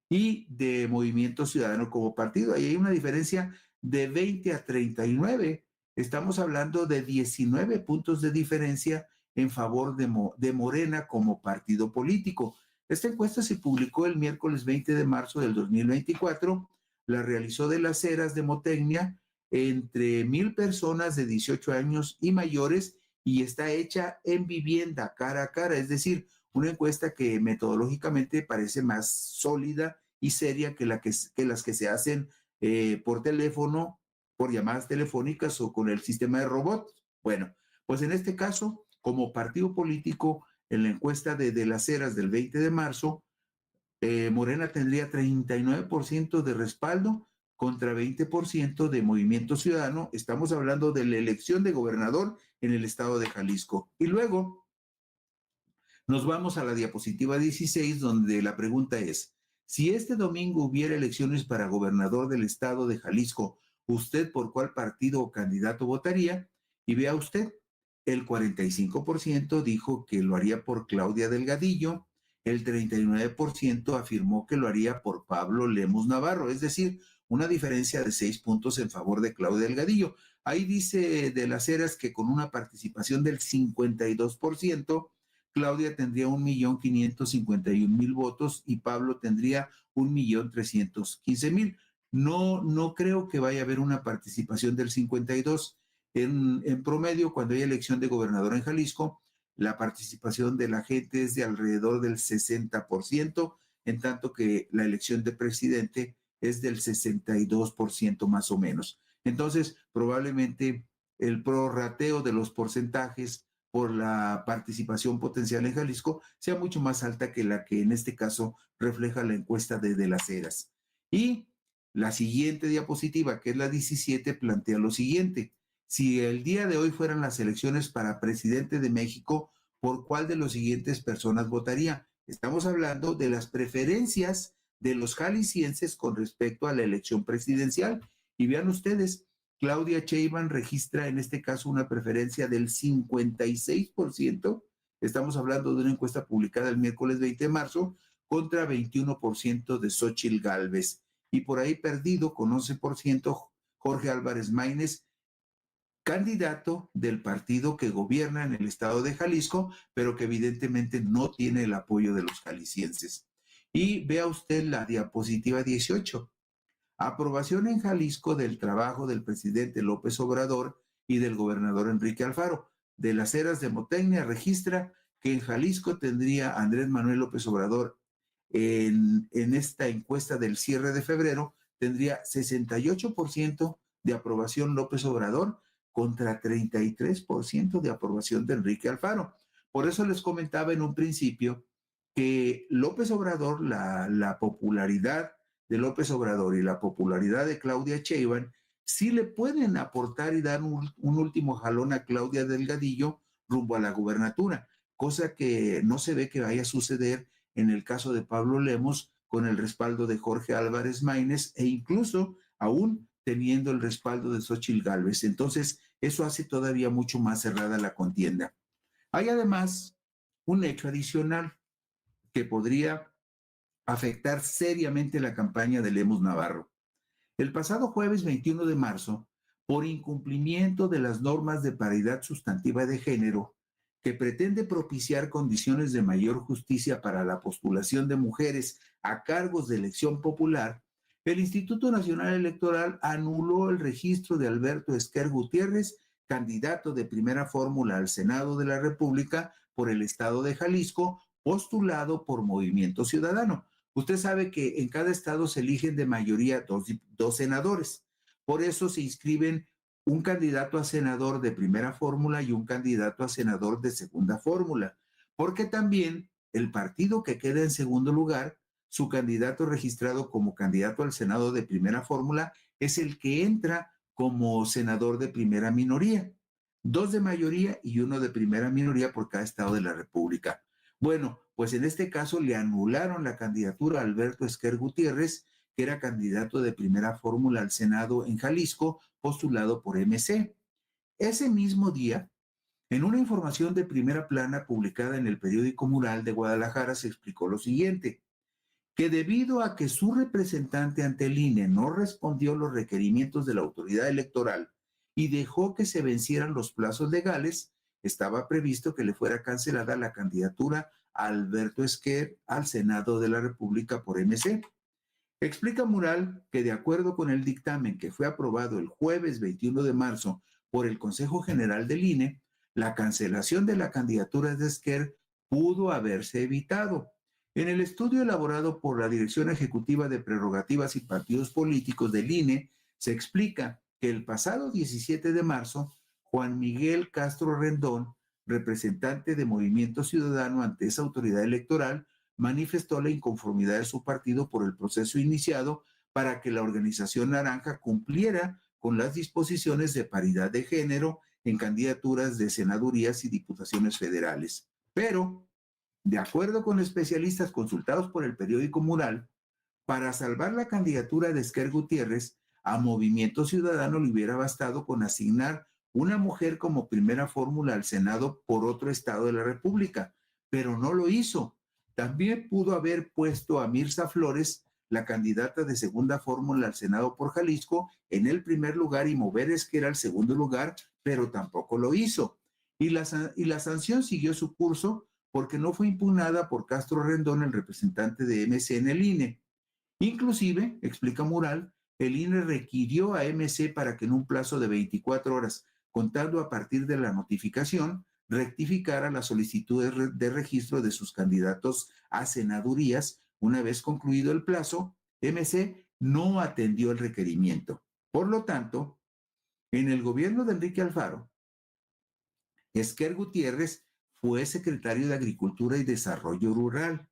y de Movimiento Ciudadano como partido. Ahí hay una diferencia de 20 a 39. Estamos hablando de 19 puntos de diferencia en favor de Morena como partido político. Esta encuesta se publicó el miércoles 20 de marzo del 2024. La realizó de las Heras de Motecnia entre 1,000 personas de 18 años y mayores, y está hecha en vivienda, cara a cara, es decir, una encuesta que metodológicamente parece más sólida y seria que las que se hacen por teléfono, por llamadas telefónicas o con el sistema de robots. Bueno, pues en este caso, como partido político, en la encuesta de las Heras del 20 de marzo, Morena tendría 39% de respaldo contra 20% de Movimiento Ciudadano. Estamos hablando de la elección de gobernador en el estado de Jalisco. Y luego nos vamos a la diapositiva 16, donde la pregunta es: si este domingo hubiera elecciones para gobernador del estado de Jalisco, ¿usted por cuál partido o candidato votaría? Y vea usted, el 45% dijo que lo haría por Claudia Delgadillo, el 39% afirmó que lo haría por Pablo Lemos Navarro, es decir, una diferencia de 6 puntos en favor de Claudia Delgadillo. Ahí dice de las Heras que con una participación del 52%, Claudia tendría 1,551,000 votos y Pablo tendría 1,315,000. No creo que vaya a haber una participación del 52. En promedio, cuando hay elección de gobernador en Jalisco, la participación de la gente es de alrededor del 60%, en tanto que la elección de presidente es del 62% más o menos. Entonces, probablemente el prorrateo de los porcentajes por la participación potencial en Jalisco sea mucho más alta que la que en este caso refleja la encuesta de las Heras. Y la siguiente diapositiva, que es la 17, plantea lo siguiente: si el día de hoy fueran las elecciones para presidente de México, ¿por cuál de los siguientes personas votaría? Estamos hablando de las preferencias de los jaliscienses con respecto a la elección presidencial. Y vean ustedes, Claudia Sheinbaum registra en este caso una preferencia del 56%. Estamos hablando de una encuesta publicada el miércoles 20 de marzo contra 21% de Xóchitl Gálvez. Y por ahí perdido con 11% Jorge Álvarez Maínez, candidato del partido que gobierna en el estado de Jalisco, pero que evidentemente no tiene el apoyo de los jaliscienses. Y vea usted la diapositiva 18. Aprobación en Jalisco del trabajo del presidente López Obrador y del gobernador Enrique Alfaro. De las eras de Motecnia registra que en Jalisco tendría Andrés Manuel López Obrador en esta encuesta del cierre de febrero, tendría 68% de aprobación López Obrador contra 33% de aprobación de Enrique Alfaro. Por eso les comentaba en un principio que López Obrador, la popularidad de López Obrador y la popularidad de Claudia Sheinbaum sí le pueden aportar y dar un último jalón a Claudia Delgadillo rumbo a la gubernatura, cosa que no se ve que vaya a suceder en el caso de Pablo Lemos con el respaldo de Jorge Álvarez Maínez e incluso aún teniendo el respaldo de Xóchitl Gálvez. Entonces, eso hace todavía mucho más cerrada la contienda. Hay además un hecho adicional que podría afectar seriamente la campaña de Lemos Navarro. El pasado jueves 21 de marzo, por incumplimiento de las normas de paridad sustantiva de género, que pretende propiciar condiciones de mayor justicia para la postulación de mujeres a cargos de elección popular, el Instituto Nacional Electoral anuló el registro de Alberto Esquer Gutiérrez, candidato de primera fórmula al Senado de la República por el estado de Jalisco, postulado por Movimiento Ciudadano. Usted sabe que en cada estado se eligen de mayoría dos senadores. Por eso se inscriben un candidato a senador de primera fórmula y un candidato a senador de segunda fórmula. Porque también el partido que queda en segundo lugar, su candidato registrado como candidato al Senado de primera fórmula, es el que entra como senador de primera minoría. Dos de mayoría y uno de primera minoría por cada estado de la República. Bueno, pues en este caso le anularon la candidatura a Alberto Esquer Gutiérrez, que era candidato de primera fórmula al Senado en Jalisco, postulado por MC. Ese mismo día, en una información de primera plana publicada en el periódico Mural de Guadalajara, se explicó lo siguiente, que debido a que su representante ante el INE no respondió los requerimientos de la autoridad electoral y dejó que se vencieran los plazos legales, estaba previsto que le fuera cancelada la candidatura a Alberto Esquer al Senado de la República por MC. Explica Mural que de acuerdo con el dictamen que fue aprobado el jueves 21 de marzo por el Consejo General del INE, la cancelación de la candidatura de Esquer pudo haberse evitado. En el estudio elaborado por la Dirección Ejecutiva de Prerrogativas y Partidos Políticos del INE, se explica que el pasado 17 de marzo, Juan Miguel Castro Rendón, representante de Movimiento Ciudadano ante esa autoridad electoral, manifestó la inconformidad de su partido por el proceso iniciado para que la organización naranja cumpliera con las disposiciones de paridad de género en candidaturas de senadurías y diputaciones federales. Pero, de acuerdo con especialistas consultados por el periódico Mural, para salvar la candidatura de Esquer Gutiérrez, a Movimiento Ciudadano le hubiera bastado con asignar una mujer como primera fórmula al Senado por otro estado de la República, pero no lo hizo. También pudo haber puesto a Mirza Flores, la candidata de segunda fórmula al Senado por Jalisco, en el primer lugar y mover Esquer al segundo lugar, pero tampoco lo hizo. Y la sanción siguió su curso porque no fue impugnada por Castro Rendón, el representante de MC en el INE. Inclusive, explica Mural, el INE requirió a MC para que en un plazo de 24 horas, contando a partir de la notificación, rectificara las solicitudes de registro de sus candidatos a senadurías. Una vez concluido el plazo, MC no atendió el requerimiento. Por lo tanto, en el gobierno de Enrique Alfaro, Esquer Gutiérrez fue secretario de Agricultura y Desarrollo Rural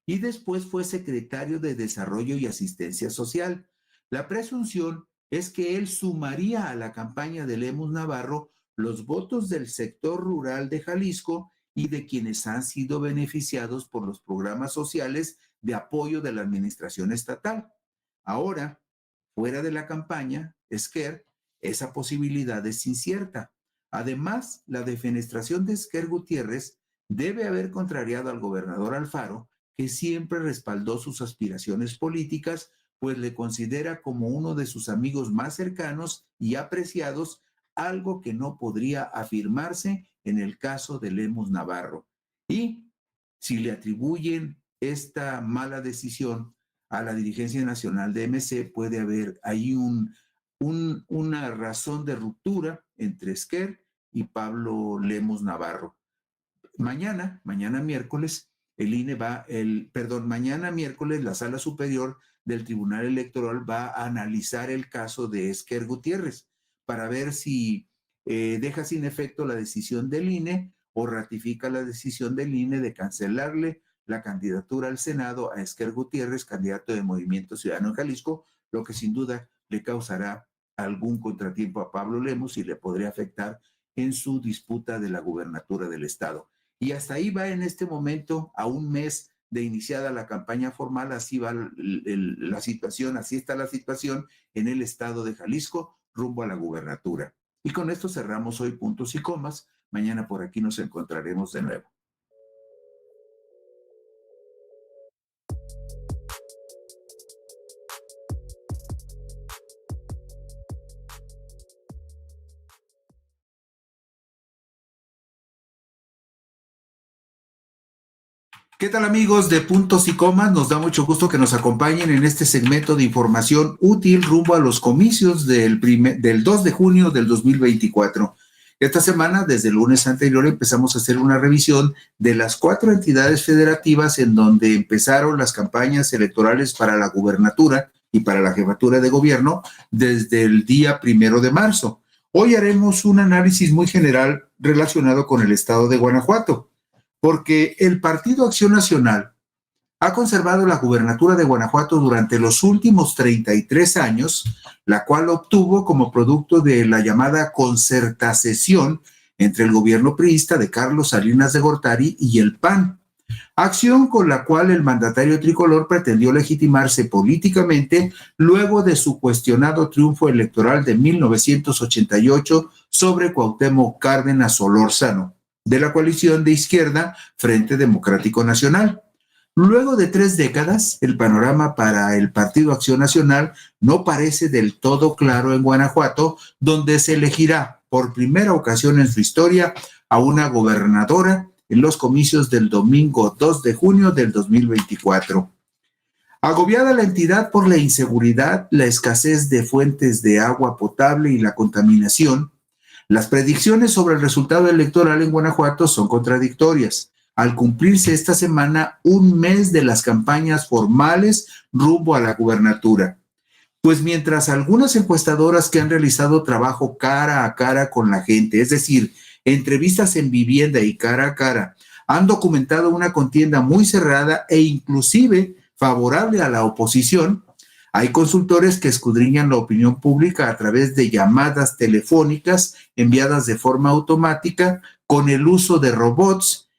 y después fue secretario de Desarrollo y Asistencia Social. La presunción es que él sumaría a la campaña de Lemos Navarro los votos del sector rural de Jalisco y de quienes han sido beneficiados por los programas sociales de apoyo de la administración estatal. Ahora, fuera de la campaña, Esquer, esa posibilidad es incierta. Además, la defenestración de Esquer Gutiérrez debe haber contrariado al gobernador Alfaro, que siempre respaldó sus aspiraciones políticas, pues le considera como uno de sus amigos más cercanos y apreciados, algo que no podría afirmarse en el caso de Lemus Navarro. Y si le atribuyen esta mala decisión a la dirigencia nacional de MC, puede haber ahí una razón de ruptura entre Esquer y Pablo Lemus Navarro. Mañana miércoles, mañana miércoles la Sala Superior del Tribunal Electoral va a analizar el caso de Esquer Gutiérrez para ver si deja sin efecto la decisión del INE o ratifica la decisión del INE de cancelarle la candidatura al Senado a Esquer Gutiérrez, candidato de Movimiento Ciudadano en Jalisco, lo que sin duda le causará algún contratiempo a Pablo Lemus y le podría afectar en su disputa de la gubernatura del estado. Y hasta ahí va en este momento, a un mes de iniciada la campaña formal, así va la situación, así está la situación en el estado de Jalisco rumbo a la gubernatura. Y con esto cerramos hoy puntos y comas. Mañana por aquí nos encontraremos de nuevo. ¿Qué tal amigos de Puntos y Comas? Nos da mucho gusto que nos acompañen en este segmento de información útil rumbo a los comicios del 2 de junio del 2024. Esta semana, desde el lunes anterior, empezamos a hacer una revisión de las 4 entidades federativas en donde empezaron las campañas electorales para la gubernatura y para la jefatura de gobierno desde el día 1 de marzo. Hoy haremos un análisis muy general relacionado con el estado de Guanajuato, porque el Partido Acción Nacional ha conservado la gubernatura de Guanajuato durante los últimos 33 años, la cual obtuvo como producto de la llamada concertación entre el gobierno priista de Carlos Salinas de Gortari y el PAN, acción con la cual el mandatario tricolor pretendió legitimarse políticamente luego de su cuestionado triunfo electoral de 1988 sobre Cuauhtémoc Cárdenas Solórzano, de la coalición de izquierda Frente Democrático Nacional. Luego de 3 décadas, el panorama para el Partido Acción Nacional no parece del todo claro en Guanajuato, donde se elegirá por primera ocasión en su historia a una gobernadora en los comicios del domingo 2 de junio del 2024. Agobiada la entidad por la inseguridad, la escasez de fuentes de agua potable y la contaminación, las predicciones sobre el resultado electoral en Guanajuato son contradictorias, al cumplirse esta semana un mes de las campañas formales rumbo a la gubernatura. Pues mientras algunas encuestadoras que han realizado trabajo cara a cara con la gente, es decir, entrevistas en vivienda y cara a cara, han documentado una contienda muy cerrada e inclusive favorable a la oposición, hay consultores que escudriñan la opinión pública a través de llamadas telefónicas enviadas de forma automática con el uso de robots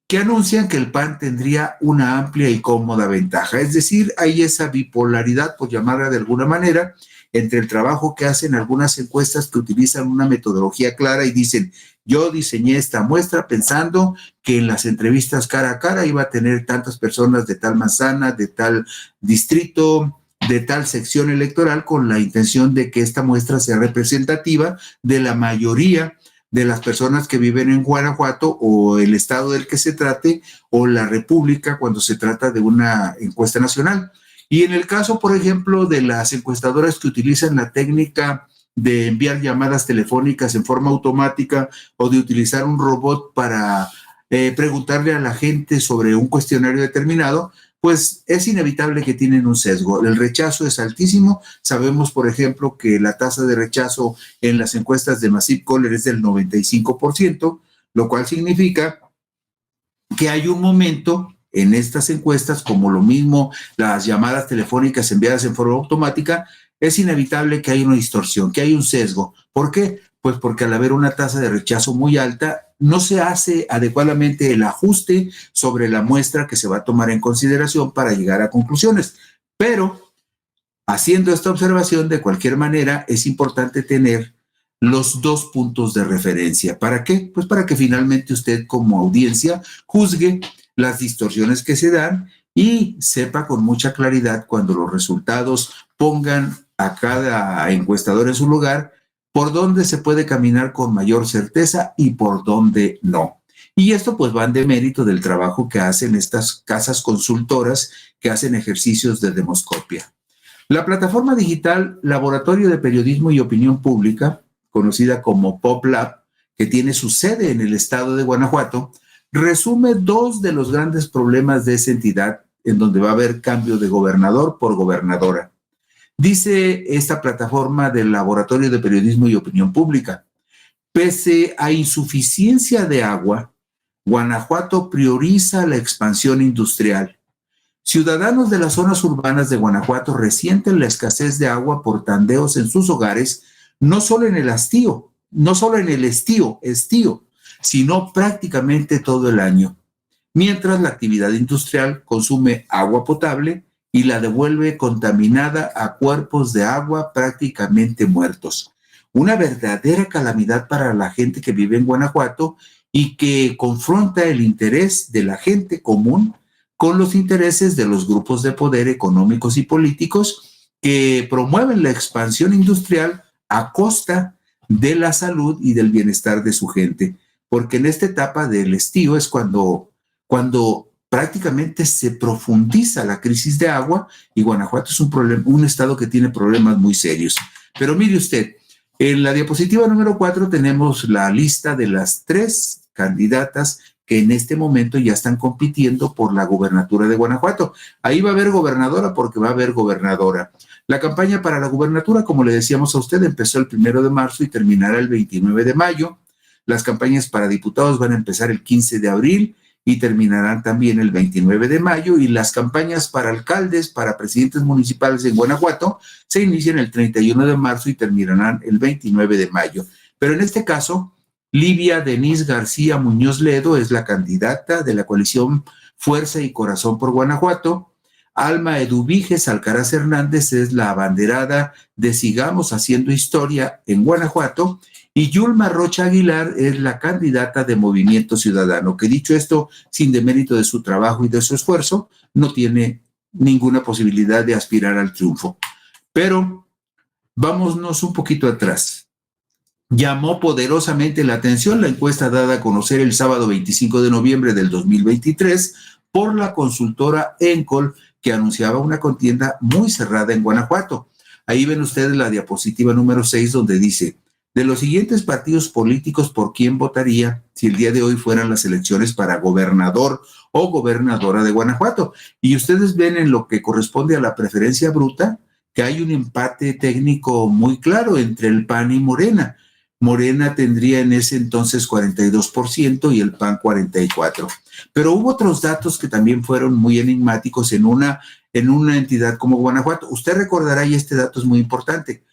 que anuncian que el PAN tendría una amplia y cómoda ventaja. Es decir, hay esa bipolaridad, por llamarla de alguna manera, entre el trabajo que hacen algunas encuestas que utilizan una metodología clara y dicen, yo diseñé esta muestra pensando que en las entrevistas cara a cara iba a tener tantas personas de tal manzana, de tal distrito, de tal sección electoral, con la intención de que esta muestra sea representativa de la mayoría de las personas que viven en Guanajuato o el estado del que se trate o la república cuando se trata de una encuesta nacional. Y en el caso, por ejemplo, de las encuestadoras que utilizan la técnica de enviar llamadas telefónicas en forma automática o de utilizar un robot para preguntarle a la gente sobre un cuestionario determinado, pues es inevitable que tienen un sesgo. El rechazo es altísimo. Sabemos, por ejemplo, que la tasa de rechazo en las encuestas de Massive Caller es del 95%, lo cual significa que hay un momento en estas encuestas, como lo mismo las llamadas telefónicas enviadas en forma automática, es inevitable que haya una distorsión, que hay un sesgo. ¿Por qué? Pues porque al haber una tasa de rechazo muy alta, no se hace adecuadamente el ajuste sobre la muestra que se va a tomar en consideración para llegar a conclusiones. Pero haciendo esta observación, de cualquier manera, es importante tener los 2 puntos de referencia. ¿Para qué? Pues para que finalmente usted como audiencia juzgue las distorsiones que se dan y sepa con mucha claridad cuando los resultados pongan a cada encuestador en su lugar por dónde se puede caminar con mayor certeza y por dónde no. Y esto pues va en demérito del trabajo que hacen estas casas consultoras que hacen ejercicios de demoscopia. La plataforma digital Laboratorio de Periodismo y Opinión Pública, conocida como PopLab, que tiene su sede en el estado de Guanajuato, resume dos de los grandes problemas de esa entidad en donde va a haber cambio de gobernador por gobernadora. Dice esta plataforma del Laboratorio de Periodismo y Opinión Pública: pese a insuficiencia de agua, Guanajuato prioriza la expansión industrial. Ciudadanos de las zonas urbanas de Guanajuato resienten la escasez de agua por tandeos en sus hogares, no solo en el estío, sino prácticamente todo el año, mientras la actividad industrial consume agua potable y la devuelve contaminada a cuerpos de agua prácticamente muertos. Una verdadera calamidad para la gente que vive en Guanajuato y que confronta el interés de la gente común con los intereses de los grupos de poder económicos y políticos que promueven la expansión industrial a costa de la salud y del bienestar de su gente. Porque en esta etapa del estío es cuando prácticamente se profundiza la crisis de agua y Guanajuato es un estado que tiene problemas muy serios. Pero mire usted, en la diapositiva número 4 tenemos la lista de las 3 candidatas que en este momento ya están compitiendo por la gubernatura de Guanajuato. Ahí va a haber gobernadora porque va a haber gobernadora. La campaña para la gubernatura, como le decíamos a usted, empezó el 1 de marzo y terminará el 29 de mayo. Las campañas para diputados van a empezar el 15 de abril y terminarán también el 29 de mayo, y las campañas para alcaldes, para presidentes municipales en Guanajuato, se inician el 31 de marzo y terminarán el 29 de mayo. Pero en este caso, Livia Denise García Muñoz Ledo es la candidata de la coalición Fuerza y Corazón por Guanajuato. Alma Eduviges Alcaraz Hernández es la abanderada de Sigamos Haciendo Historia en Guanajuato. Y Yulma Rocha Aguilar es la candidata de Movimiento Ciudadano, que, dicho esto, sin demérito de su trabajo y de su esfuerzo, no tiene ninguna posibilidad de aspirar al triunfo. Pero vámonos un poquito atrás. Llamó poderosamente la atención la encuesta dada a conocer el sábado 25 de noviembre del 2023 por la consultora Encol, que anunciaba una contienda muy cerrada en Guanajuato. Ahí ven ustedes la diapositiva número 6, donde dice: de los siguientes partidos políticos, ¿por quién votaría si el día de hoy fueran las elecciones para gobernador o gobernadora de Guanajuato? Y ustedes ven en lo que corresponde a la preferencia bruta que hay un empate técnico muy claro entre el PAN y Morena. Morena tendría en ese entonces 42% y el PAN 44%. Pero hubo otros datos que también fueron muy enigmáticos en una entidad como Guanajuato. Usted recordará, y este dato es muy importante: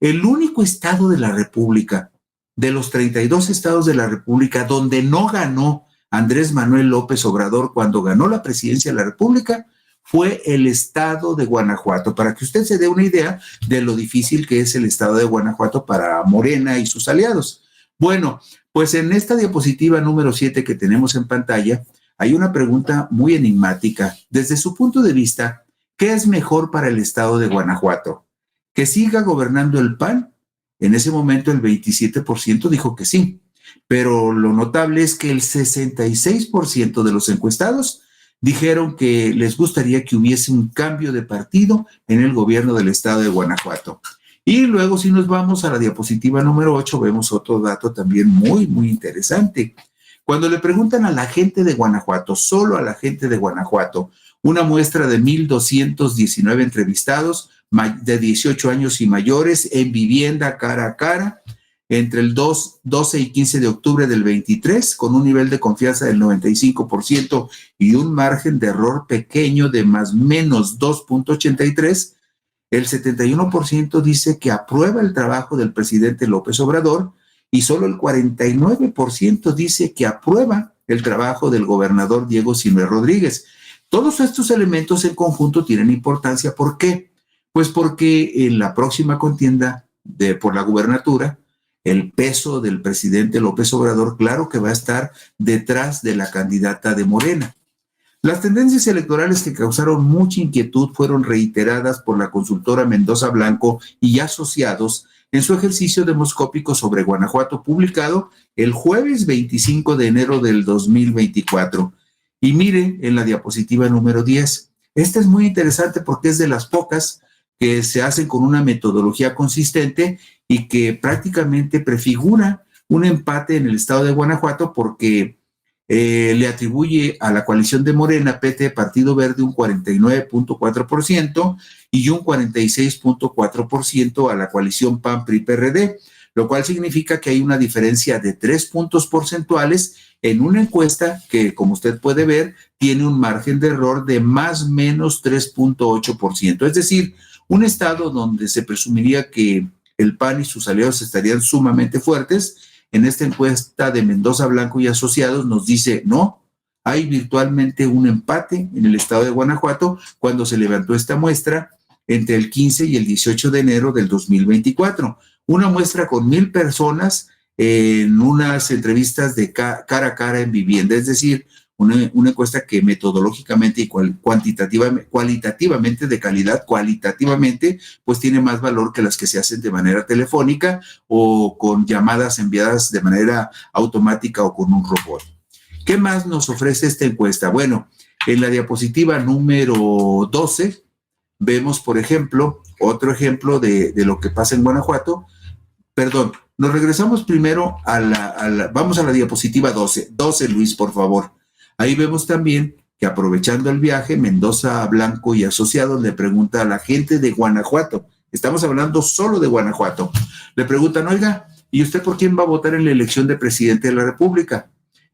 el único estado de la República, de los 32 estados de la República, donde no ganó Andrés Manuel López Obrador cuando ganó la presidencia de la República, fue el estado de Guanajuato, para que usted se dé una idea de lo difícil que es el estado de Guanajuato para Morena y sus aliados. Bueno, pues en esta diapositiva número 7 que tenemos en pantalla, hay una pregunta muy enigmática. Desde su punto de vista, ¿qué es mejor para el estado de Guanajuato? ¿Que siga gobernando el PAN? En ese momento el 27% dijo que sí, pero lo notable es que el 66% de los encuestados dijeron que les gustaría que hubiese un cambio de partido en el gobierno del estado de Guanajuato. Y luego, si nos vamos a la diapositiva número 8, vemos otro dato también muy, muy interesante. Cuando le preguntan a la gente de Guanajuato, solo a la gente de Guanajuato, una muestra de 1,219 entrevistados de 18 años y mayores en vivienda cara a cara entre el 12 y 15 de octubre del 23, con un nivel de confianza del 95% y un margen de error pequeño de más menos 2.83, el 71% dice que aprueba el trabajo del presidente López Obrador y solo el 49% dice que aprueba el trabajo del gobernador Diego Sinue Rodríguez. Todos estos elementos en conjunto tienen importancia. ¿Por qué? Pues porque en la próxima contienda por la gubernatura, el peso del presidente López Obrador, claro que va a estar detrás de la candidata de Morena. Las tendencias electorales que causaron mucha inquietud fueron reiteradas por la consultora Mendoza Blanco y asociados en su ejercicio demoscópico sobre Guanajuato, publicado el jueves 25 de enero del 2024. Y mire en la diapositiva número 10. Esta es muy interesante porque es de las pocas que se hacen con una metodología consistente y que prácticamente prefigura un empate en el estado de Guanajuato porque le atribuye a la coalición de Morena, PT, Partido Verde, un 49.4% y un 46.4% a la coalición PAN, PRI, PRD, lo cual significa que hay una diferencia de 3 puntos porcentuales en una encuesta que, como usted puede ver, tiene un margen de error de más o menos 3.8%. Es decir, un estado donde se presumiría que el PAN y sus aliados estarían sumamente fuertes, en esta encuesta de Mendoza Blanco y Asociados nos dice no, hay virtualmente un empate en el estado de Guanajuato cuando se levantó esta muestra entre el 15 y el 18 de enero del 2024. Una muestra con 1,000 personas en unas entrevistas de cara a cara en vivienda, es decir, una encuesta que metodológicamente y cualitativamente de calidad, cualitativamente, pues tiene más valor que las que se hacen de manera telefónica o con llamadas enviadas de manera automática o con un robot. ¿Qué más nos ofrece esta encuesta? Bueno, en la diapositiva número 12 vemos, por ejemplo, otro ejemplo de lo que pasa en Guanajuato. Perdón, nos regresamos primero vamos a la diapositiva 12. 12, Luis, por favor. Ahí vemos también que aprovechando el viaje, Mendoza Blanco y Asociados le pregunta a la gente de Guanajuato, estamos hablando solo de Guanajuato, le preguntan, oiga, ¿y usted por quién va a votar en la elección de presidente de la República?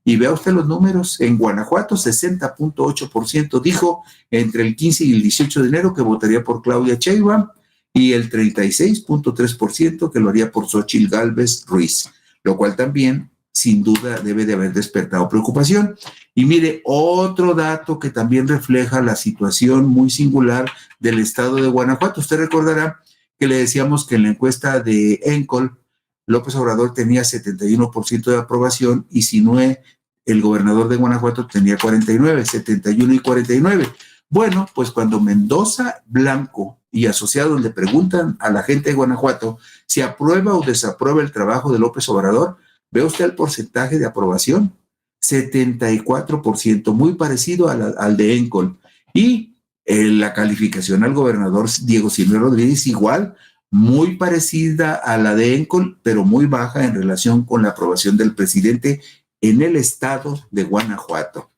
Y vea usted los números, en Guanajuato 60.8% dijo entre el 15 y el 18 de enero que votaría por Claudia Sheinbaum y el 36.3% que lo haría por Xóchitl Gálvez Ruiz, lo cual también sin duda debe de haber despertado preocupación. Y mire, otro dato que también refleja la situación muy singular del estado de Guanajuato. Usted recordará que le decíamos que en la encuesta de ENCOL, López Obrador tenía 71% de aprobación y Sinue, el gobernador de Guanajuato, tenía 49, 71 y 49. Bueno, pues cuando Mendoza Blanco y Asociados le preguntan a la gente de Guanajuato si aprueba o desaprueba el trabajo de López Obrador, ¿ve usted el porcentaje de aprobación? 74%, muy parecido al de ENCOL. Y la calificación al gobernador Diego Sinue Rodríguez igual, muy parecida a la de ENCOL, pero muy baja en relación con la aprobación del presidente en el estado de Guanajuato.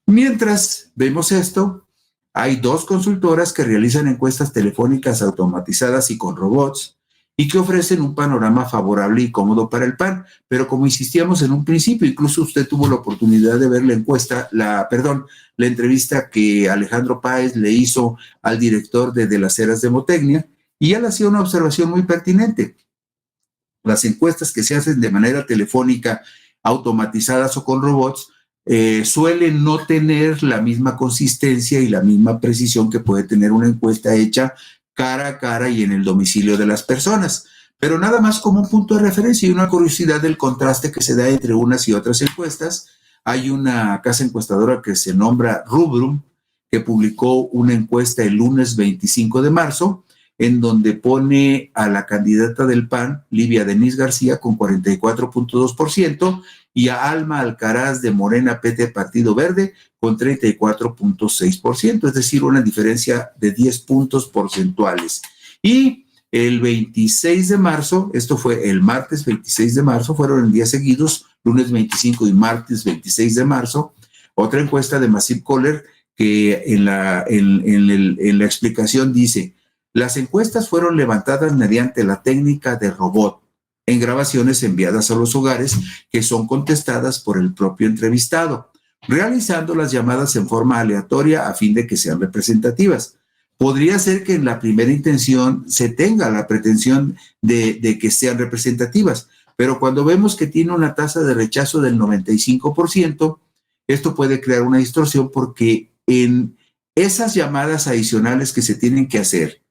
Mientras vemos esto, hay 2 consultoras que realizan encuestas telefónicas automatizadas y con robots y que ofrecen un panorama favorable y cómodo para el PAN. Pero como insistíamos en un principio, incluso usted tuvo la oportunidad de ver la entrevista que Alejandro Páez le hizo al director de las Heras de Demotecnia, y él hacía una observación muy pertinente. Las encuestas que se hacen de manera telefónica, automatizadas o con robots, suelen no tener la misma consistencia y la misma precisión que puede tener una encuesta hecha cara a cara y en el domicilio de las personas. Pero nada más como un punto de referencia y una curiosidad del contraste que se da entre unas y otras encuestas. Hay una casa encuestadora que se nombra Rubrum, que publicó una encuesta el lunes 25 de marzo, en donde pone a la candidata del PAN, Livia Denise García, con 44.2%, y a Alma Alcaraz de Morena PT Partido Verde con 34.6%, es decir, una diferencia de 10 puntos porcentuales. Y el 26 de marzo, esto fue el martes 26 de marzo, fueron en días seguidos, lunes 25 y martes 26 de marzo, otra encuesta de Massive Caller que en la explicación dice, las encuestas fueron levantadas mediante la técnica de robot en grabaciones enviadas a los hogares que son contestadas por el propio entrevistado, realizando las llamadas en forma aleatoria a fin de que sean representativas. Podría ser que en la primera intención se tenga la pretensión de que sean representativas, pero cuando vemos que tiene una tasa de rechazo del 95%, esto puede crear una distorsión porque en esas llamadas adicionales que se tienen que hacer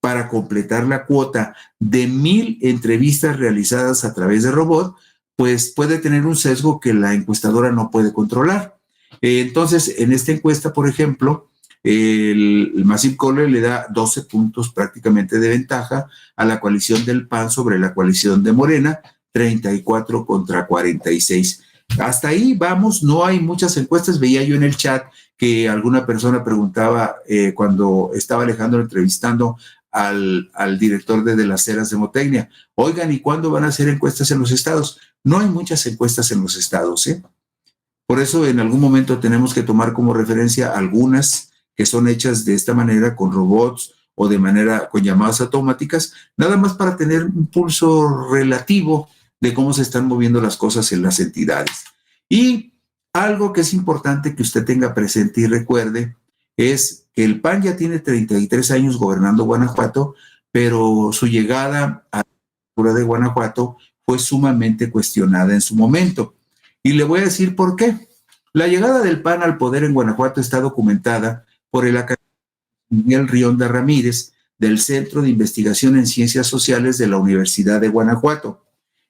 para completar la cuota de 1,000 entrevistas realizadas a través de robot, pues puede tener un sesgo que la encuestadora no puede controlar. Entonces, en esta encuesta, por ejemplo, El Massive Caller le da 12 puntos prácticamente de ventaja a la coalición del PAN sobre la coalición de Morena, 34 contra 46. Hasta ahí vamos, no hay muchas encuestas. Veía yo en el chat que alguna persona preguntaba cuando estaba Alejandro entrevistando al director de las Heras de Motecnia, oigan, ¿y cuándo van a hacer encuestas en los estados? No hay muchas encuestas en los estados, ¿eh? Por eso en algún momento tenemos que tomar como referencia algunas que son hechas de esta manera con robots o de manera con llamadas automáticas, nada más para tener un pulso relativo de cómo se están moviendo las cosas en las entidades. Y algo que es importante que usted tenga presente y recuerde es que el PAN ya tiene 33 años gobernando Guanajuato, pero su llegada a la altura de Guanajuato fue sumamente cuestionada en su momento. Y le voy a decir por qué. La llegada del PAN al poder en Guanajuato está documentada por el académico Miguel Rionda Ramírez, del Centro de Investigación en Ciencias Sociales de la Universidad de Guanajuato.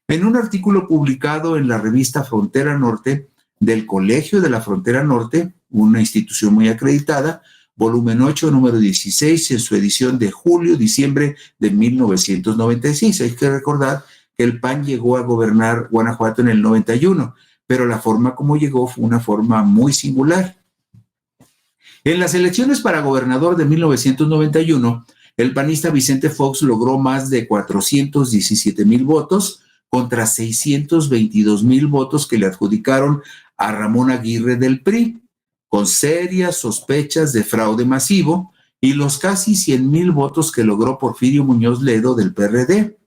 En un artículo publicado en la revista Frontera Norte del Colegio de la Frontera Norte, una institución muy acreditada, volumen 8, número 16, en su edición de julio-diciembre de 1996. Hay que recordar que el PAN llegó a gobernar Guanajuato en el 91, pero la forma como llegó fue una forma muy singular. En las elecciones para gobernador de 1991, el panista Vicente Fox logró más de 417,000 votos contra 622,000 votos que le adjudicaron a Ramón Aguirre del PRI, con serias sospechas de fraude masivo, y los casi 100,000 votos que logró Porfirio Muñoz Ledo del PRD.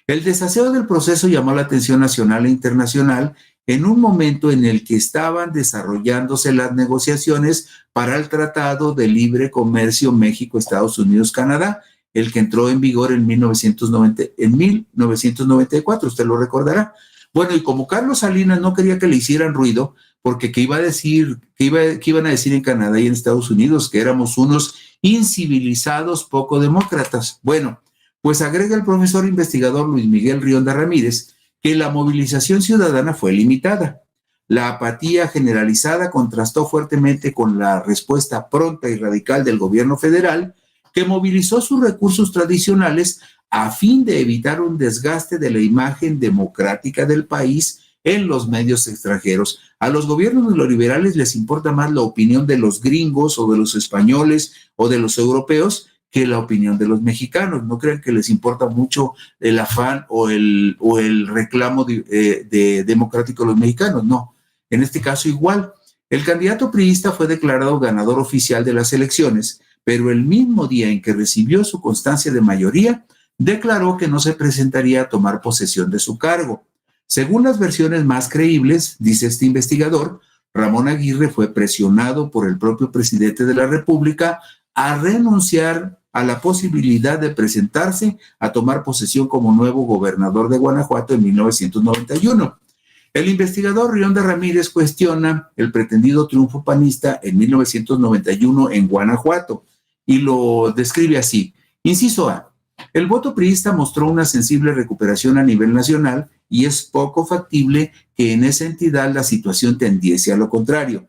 El desaseo del proceso llamó la atención nacional e internacional en un momento en el que estaban desarrollándose las negociaciones para el Tratado de Libre Comercio México-Estados Unidos-Canadá, el que entró en vigor en 1994, usted lo recordará. Bueno, y como Carlos Salinas no quería que le hicieran ruido, porque ¿qué iba a decir, qué iban a decir en Canadá y en Estados Unidos? Que éramos unos incivilizados poco demócratas. Bueno, pues agrega el profesor investigador Luis Miguel Rionda Ramírez que la movilización ciudadana fue limitada. La apatía generalizada contrastó fuertemente con la respuesta pronta y radical del gobierno federal, que movilizó sus recursos tradicionales a fin de evitar un desgaste de la imagen democrática del país en los medios extranjeros. A los gobiernos neoliberales les importa más la opinión de los gringos o de los españoles o de los europeos que la opinión de los mexicanos. No crean que les importa mucho el afán o el reclamo de democrático de los mexicanos. No, en este caso igual. El candidato priista fue declarado ganador oficial de las elecciones, pero el mismo día en que recibió su constancia de mayoría, declaró que no se presentaría a tomar posesión de su cargo. Según las versiones más creíbles, dice este investigador, Ramón Aguirre fue presionado por el propio presidente de la República a renunciar a la posibilidad de presentarse a tomar posesión como nuevo gobernador de Guanajuato en 1991. El investigador Rionda Ramírez cuestiona el pretendido triunfo panista en 1991 en Guanajuato y lo describe así. Inciso A. El voto priista mostró una sensible recuperación a nivel nacional y es poco factible que en esa entidad la situación tendiese a lo contrario.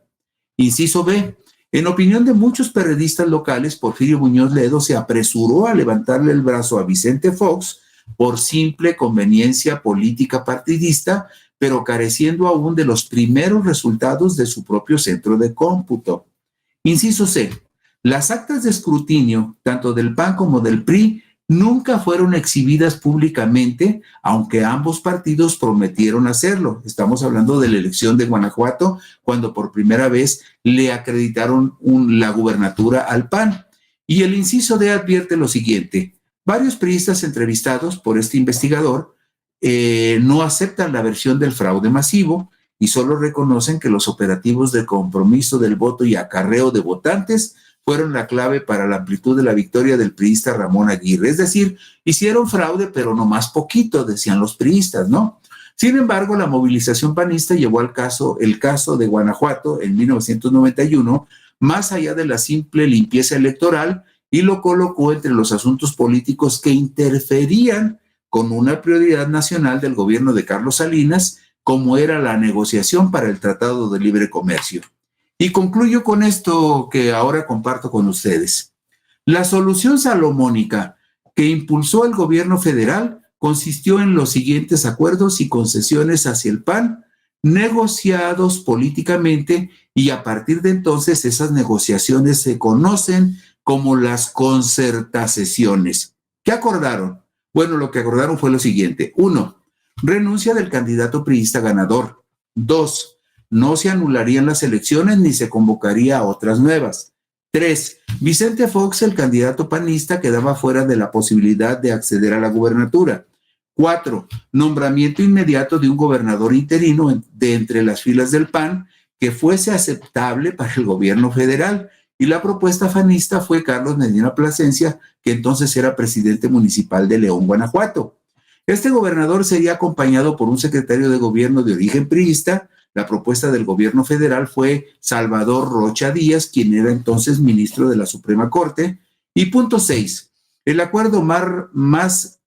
Inciso B. En opinión de muchos periodistas locales, Porfirio Muñoz Ledo se apresuró a levantarle el brazo a Vicente Fox por simple conveniencia política partidista, pero careciendo aún de los primeros resultados de su propio centro de cómputo. Inciso C. Las actas de escrutinio, tanto del PAN como del PRI, nunca fueron exhibidas públicamente, aunque ambos partidos prometieron hacerlo. Estamos hablando de la elección de Guanajuato, cuando por primera vez le acreditaron la gubernatura al PAN. Y el inciso D advierte lo siguiente. Varios priistas entrevistados por este investigador no aceptan la versión del fraude masivo y solo reconocen que los operativos de compromiso del voto y acarreo de votantes fueron la clave para la amplitud de la victoria del priista Ramón Aguirre. Es decir, hicieron fraude, pero no más poquito, decían los priistas, ¿no? Sin embargo, la movilización panista llevó el caso de Guanajuato en 1991 más allá de la simple limpieza electoral y lo colocó entre los asuntos políticos que interferían con una prioridad nacional del gobierno de Carlos Salinas, como era la negociación para el Tratado de Libre Comercio. Y concluyo con esto que ahora comparto con ustedes. La solución salomónica que impulsó el gobierno federal consistió en los siguientes acuerdos y concesiones hacia el PAN, negociados políticamente, y a partir de entonces esas negociaciones se conocen como las concertaciones. ¿Qué acordaron? Bueno, lo que acordaron fue lo siguiente. 1. Renuncia del candidato priista ganador. 2. No se anularían las elecciones ni se convocaría a otras nuevas. 3. Vicente Fox, el candidato panista, quedaba fuera de la posibilidad de acceder a la gubernatura. 4. Nombramiento inmediato de un gobernador interino de entre las filas del PAN que fuese aceptable para el gobierno federal. Y la propuesta fanista fue Carlos Medina Plasencia, que entonces era presidente municipal de León, Guanajuato. Este gobernador sería acompañado por un secretario de gobierno de origen priista. La propuesta del gobierno federal fue Salvador Rocha Díaz, quien era entonces ministro de la Suprema Corte. Y punto 6. El acuerdo más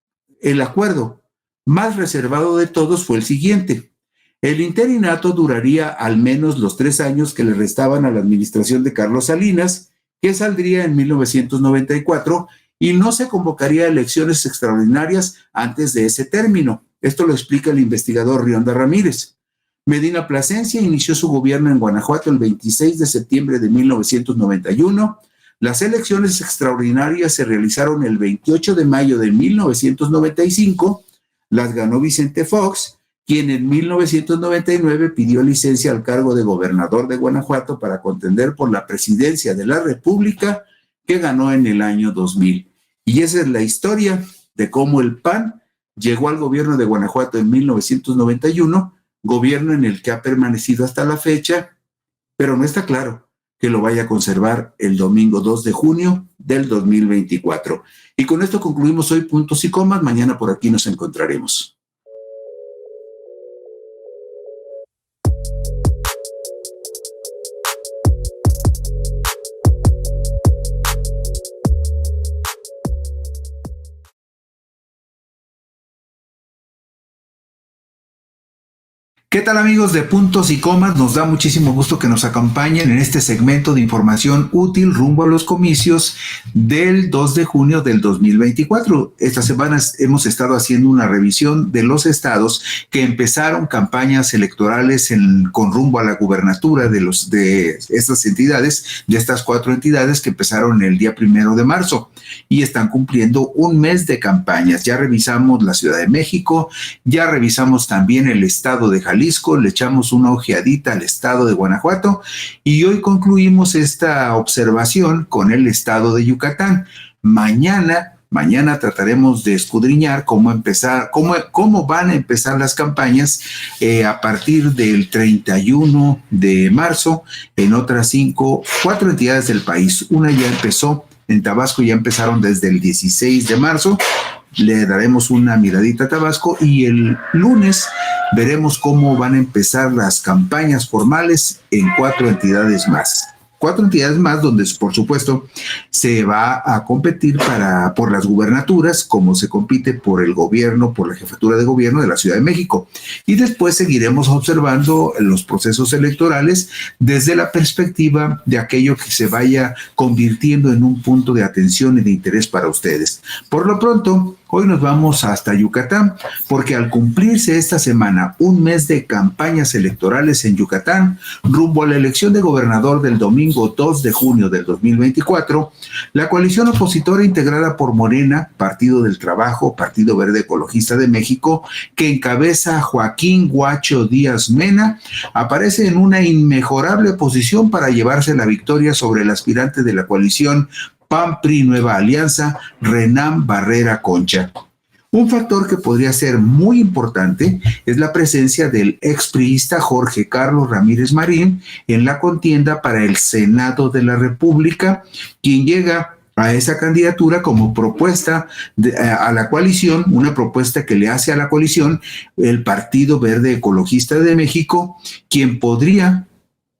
reservado de todos fue el siguiente. El interinato duraría al menos los 3 años que le restaban a la administración de Carlos Salinas, que saldría en 1994, y no se convocaría elecciones extraordinarias antes de ese término. Esto lo explica el investigador Rionda Ramírez. Medina Plasencia inició su gobierno en Guanajuato el 26 de septiembre de 1991. Las elecciones extraordinarias se realizaron el 28 de mayo de 1995. Las ganó Vicente Fox, quien en 1999 pidió licencia al cargo de gobernador de Guanajuato para contender por la presidencia de la República, que ganó en el año 2000. Y esa es la historia de cómo el PAN llegó al gobierno de Guanajuato en 1991, gobierno en el que ha permanecido hasta la fecha, pero no está claro que lo vaya a conservar el domingo 2 de junio del 2024. Y con esto concluimos hoy Puntos y Comas. Mañana por aquí nos encontraremos. ¿Qué tal, amigos de Puntos y Comas? Nos da muchísimo gusto que nos acompañen en este segmento de información útil rumbo a los comicios del 2 de junio del 2024. Esta semana hemos estado haciendo una revisión de los estados que empezaron campañas electorales con rumbo a la gubernatura de estas entidades, de estas 4 entidades que empezaron el día 1 de marzo y están cumpliendo un mes de campañas. Ya revisamos la Ciudad de México, ya revisamos también el estado de Jalisco, le echamos una ojeadita al estado de Guanajuato y hoy concluimos esta observación con el estado de Yucatán. Mañana trataremos de escudriñar cómo van a empezar las campañas a partir del 31 de marzo en otras 4 entidades del país. Una ya empezó, en Tabasco ya empezaron desde el 16 de marzo. Le daremos una miradita a Tabasco y el lunes veremos cómo van a empezar las campañas formales en 4 entidades más. 4 entidades más donde, por supuesto, se va a competir por las gubernaturas, como se compite por el gobierno, por la jefatura de gobierno de la Ciudad de México. Y después seguiremos observando los procesos electorales desde la perspectiva de aquello que se vaya convirtiendo en un punto de atención y de interés para ustedes. Por lo pronto, hoy nos vamos hasta Yucatán, porque al cumplirse esta semana un mes de campañas electorales en Yucatán, rumbo a la elección de gobernador del domingo 2 de junio del 2024, la coalición opositora integrada por Morena, Partido del Trabajo, Partido Verde Ecologista de México, que encabeza Joaquín Guacho Díaz Mena, aparece en una inmejorable posición para llevarse la victoria sobre el aspirante de la coalición PAN-PRI Nueva Alianza, Renán Barrera Concha. Un factor que podría ser muy importante es la presencia del expriista Jorge Carlos Ramírez Marín en la contienda para el Senado de la República, quien llega a esa candidatura como propuesta a la coalición, una propuesta que le hace a la coalición el Partido Verde Ecologista de México,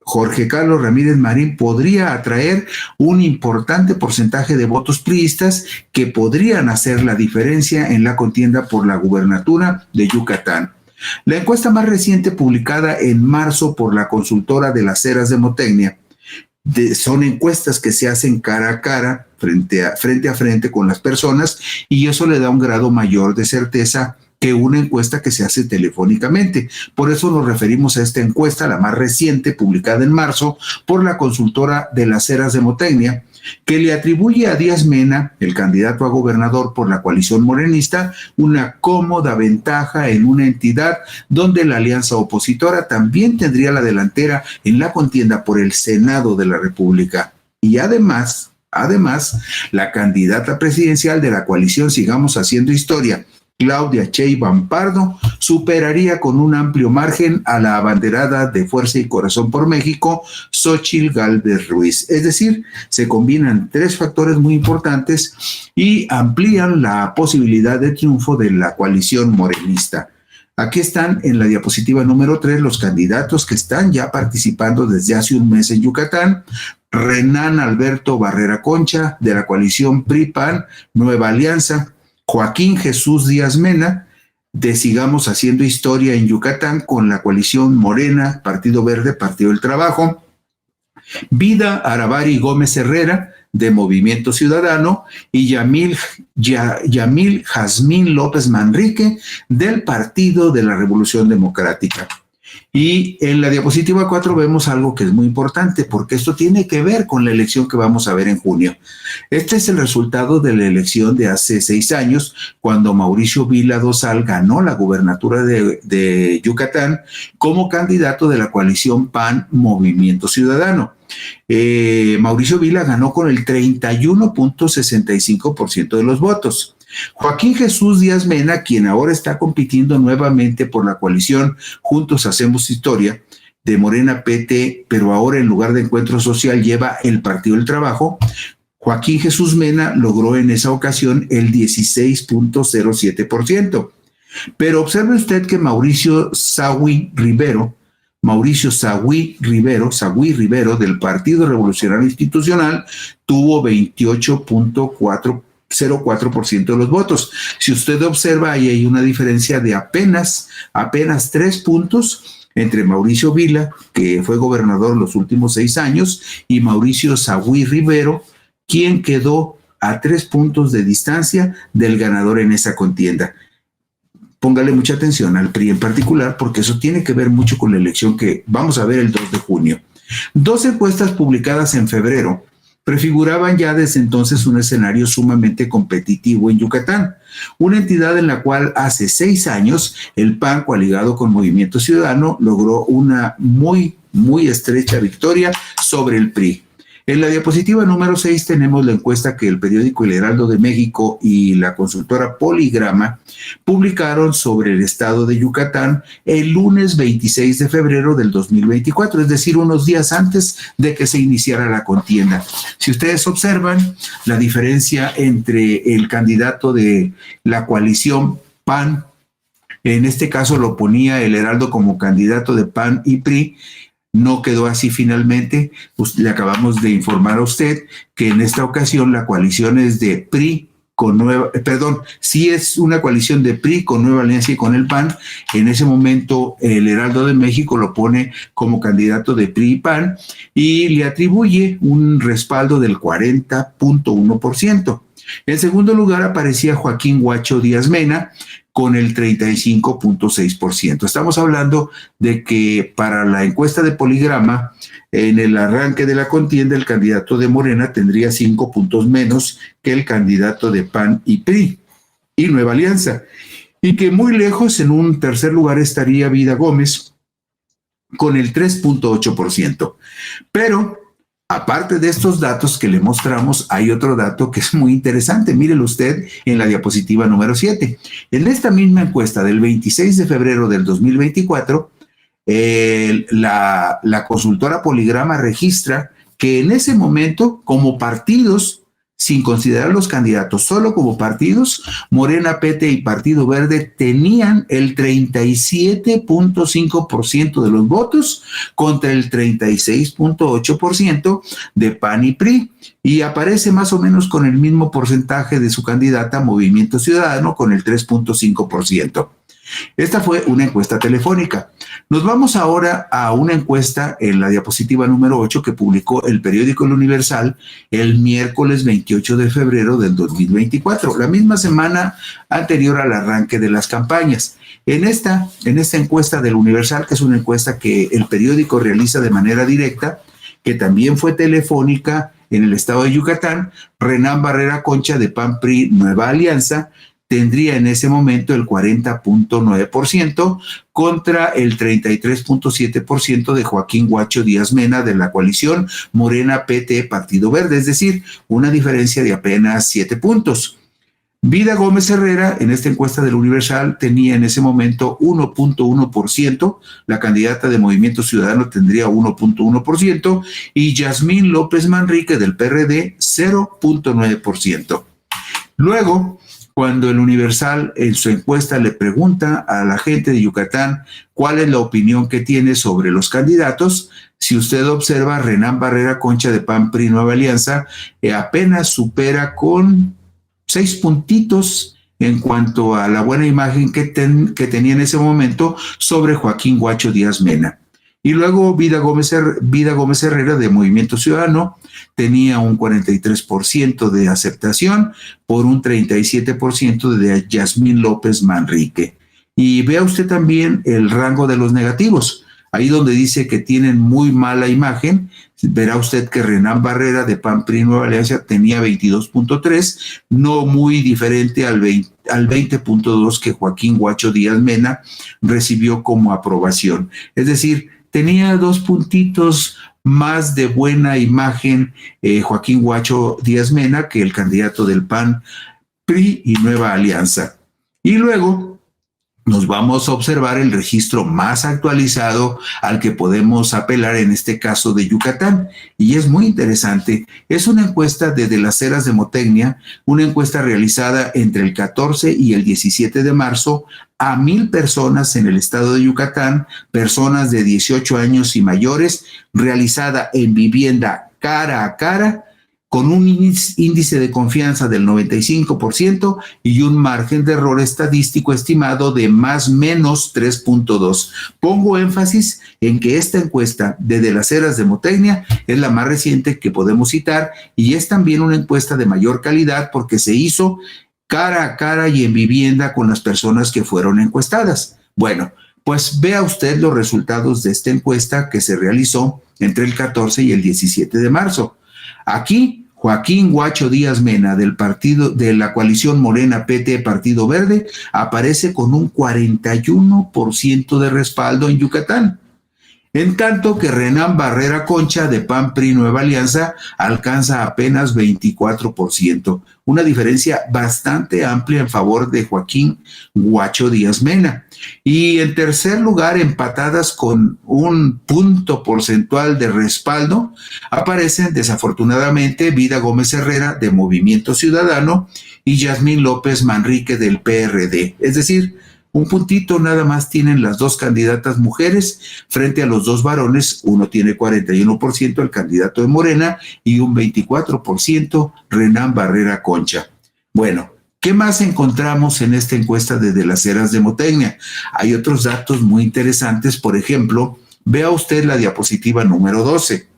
Jorge Carlos Ramírez Marín podría atraer un importante porcentaje de votos priistas que podrían hacer la diferencia en la contienda por la gubernatura de Yucatán. La encuesta más reciente publicada en marzo por la consultora de las Heras de Motecnia son encuestas que se hacen cara a cara, frente a frente con las personas, y eso le da un grado mayor de certeza que una encuesta que se hace telefónicamente. Por eso nos referimos a esta encuesta, la más reciente, publicada en marzo por la consultora de las Heras de Motecnia, que le atribuye a Díaz Mena, el candidato a gobernador por la coalición morenista, una cómoda ventaja en una entidad donde la alianza opositora también tendría la delantera en la contienda por el Senado de la República. Y además, la candidata presidencial de la coalición Sigamos Haciendo Historia, Claudia Sheinbaum Pardo, superaría con un amplio margen a la abanderada de Fuerza y Corazón por México, Xóchitl Gálvez Ruiz. Es decir, se combinan tres factores muy importantes y amplían la posibilidad de triunfo de la coalición morenista. Aquí están en la diapositiva número 3 los candidatos que están ya participando desde hace un mes en Yucatán. Renán Alberto Barrera Concha, de la coalición PRI-PAN, Nueva Alianza. Joaquín Jesús Díaz Mena, de Sigamos Haciendo Historia en Yucatán, con la coalición Morena, Partido Verde, Partido del Trabajo. Vida Aravari Gómez Herrera, de Movimiento Ciudadano, y Yamil Jazmín López Manrique, del Partido de la Revolución Democrática. Y en la diapositiva 4 vemos algo que es muy importante, porque esto tiene que ver con la elección que vamos a ver en junio. Este es el resultado de la elección de hace 6 años, cuando Mauricio Vila Dosal ganó la gubernatura de Yucatán como candidato de la coalición PAN Movimiento Ciudadano. Mauricio Vila ganó con el 31.65% de los votos. Joaquín Jesús Díaz Mena, quien ahora está compitiendo nuevamente por la coalición Juntos Hacemos Historia, de Morena PT, pero ahora en lugar de Encuentro Social lleva el Partido del Trabajo, Joaquín Jesús Mena logró en esa ocasión el 16.07%. Pero observe usted que Mauricio Sagüí Rivero, del Partido Revolucionario Institucional, tuvo 28.04% de los votos. Si usted observa, ahí hay una diferencia de apenas 3 puntos entre Mauricio Vila, que fue gobernador los últimos 6 años, y Mauricio Sagüí Rivero, quien quedó a 3 puntos de distancia del ganador en esa contienda. Póngale mucha atención al PRI en particular, porque eso tiene que ver mucho con la elección que vamos a ver el 2 de junio. 2 encuestas publicadas en febrero prefiguraban ya desde entonces un escenario sumamente competitivo en Yucatán, una entidad en la cual hace 6 años el PAN, coaligado con Movimiento Ciudadano, logró una muy estrecha victoria sobre el PRI. En la diapositiva número 6 tenemos la encuesta que el periódico El Heraldo de México y la consultora Poligrama publicaron sobre el estado de Yucatán el lunes 26 de febrero del 2024, es decir, unos días antes de que se iniciara la contienda. Si ustedes observan, la diferencia entre el candidato de la coalición PAN, en este caso lo ponía El Heraldo como candidato de PAN y PRI, no quedó así finalmente. Le acabamos de informar a usted que en esta ocasión la coalición es de PRI con sí es una coalición de PRI con Nueva Alianza y con el PAN. En ese momento el Heraldo de México lo pone como candidato de PRI y PAN y le atribuye un respaldo del 40.1%. En segundo lugar aparecía Joaquín Guacho Díaz Mena con el 35.6%. Estamos hablando de que para la encuesta de Poligrama, en el arranque de la contienda, el candidato de Morena tendría 5 puntos menos que el candidato de PAN y PRI y Nueva Alianza. Y que muy lejos, en un tercer lugar, estaría Vida Gómez con el 3.8%. Pero aparte de estos datos que le mostramos, hay otro dato que es muy interesante. Mírelo usted en la diapositiva número 7. En esta misma encuesta del 26 de febrero del 2024, la consultora Poligrama registra que en ese momento, como partidos, sin considerar los candidatos, solo como partidos, Morena, PT y Partido Verde tenían el 37.5% de los votos contra el 36.8% de PAN y PRI, y aparece más o menos con el mismo porcentaje de su candidata Movimiento Ciudadano con el 3.5%. Esta fue una encuesta telefónica. Nos vamos ahora a una encuesta en la diapositiva número 8 que publicó el periódico El Universal el miércoles 28 de febrero del 2024, la misma semana anterior al arranque de las campañas. En esta encuesta del Universal, que es una encuesta que el periódico realiza de manera directa, que también fue telefónica en el estado de Yucatán, Renán Barrera Concha de PAN PRI Nueva Alianza tendría en ese momento el 40.9% contra el 33.7% de Joaquín Guacho Díaz Mena de la coalición Morena PT Partido Verde, es decir, una diferencia de apenas 7 puntos. Vida Gómez Herrera, en esta encuesta del Universal, tenía en ese momento 1.1%, la candidata de Movimiento Ciudadano tendría 1.1% y Yasmín López Manrique del PRD 0.9%. Luego, cuando el Universal en su encuesta le pregunta a la gente de Yucatán cuál es la opinión que tiene sobre los candidatos, si usted observa, Renán Barrera Concha de PAN PRI Nueva Alianza apenas supera con 6 puntitos en cuanto a la buena imagen que tenía en ese momento sobre Joaquín Guacho Díaz Mena. Y luego Vida Gómez Herrera de Movimiento Ciudadano tenía un 43% de aceptación por un 37% de Yasmín López Manrique. Y vea usted también el rango de los negativos. Ahí donde dice que tienen muy mala imagen, verá usted que Renán Barrera de PAN PRI Nueva Alianza tenía 22.3, no muy diferente al 20.2 que Joaquín Guacho Díaz Mena recibió como aprobación. Es decir, tenía 2 puntitos más de buena imagen Joaquín Guacho Díaz Mena que el candidato del PAN PRI y Nueva Alianza. Y luego nos vamos a observar el registro más actualizado al que podemos apelar en este caso de Yucatán. Y es muy interesante. Es una encuesta de las Heras de Motecnia, una encuesta realizada entre el 14 y el 17 de marzo a 1,000 personas en el estado de Yucatán, personas de 18 años y mayores, realizada en vivienda cara a cara, con un índice de confianza del 95% y un margen de error estadístico estimado de más o menos 3.2. Pongo énfasis en que esta encuesta de las Heras de Motecnia es la más reciente que podemos citar y es también una encuesta de mayor calidad porque se hizo cara a cara y en vivienda con las personas que fueron encuestadas. Bueno, pues vea usted los resultados de esta encuesta que se realizó entre el 14 y el 17 de marzo. Aquí, Joaquín Guacho Díaz Mena del partido de la coalición Morena PT Partido Verde aparece con un 41% de respaldo en Yucatán. En tanto que Renán Barrera Concha de PAN PRI Nueva Alianza alcanza apenas 24%, una diferencia bastante amplia en favor de Joaquín Guacho Díaz Mena. Y en tercer lugar, empatadas con un punto porcentual de respaldo, aparecen desafortunadamente Vida Gómez Herrera de Movimiento Ciudadano y Yasmín López Manrique del PRD. Es decir, un puntito nada más tienen las dos candidatas mujeres frente a los dos varones. Uno tiene 41%, el candidato de Morena, y un 24%, Renán Barrera Concha. Bueno, ¿qué más encontramos en esta encuesta de las Heras de Motecnia? Hay otros datos muy interesantes. Por ejemplo, vea usted la diapositiva número 12.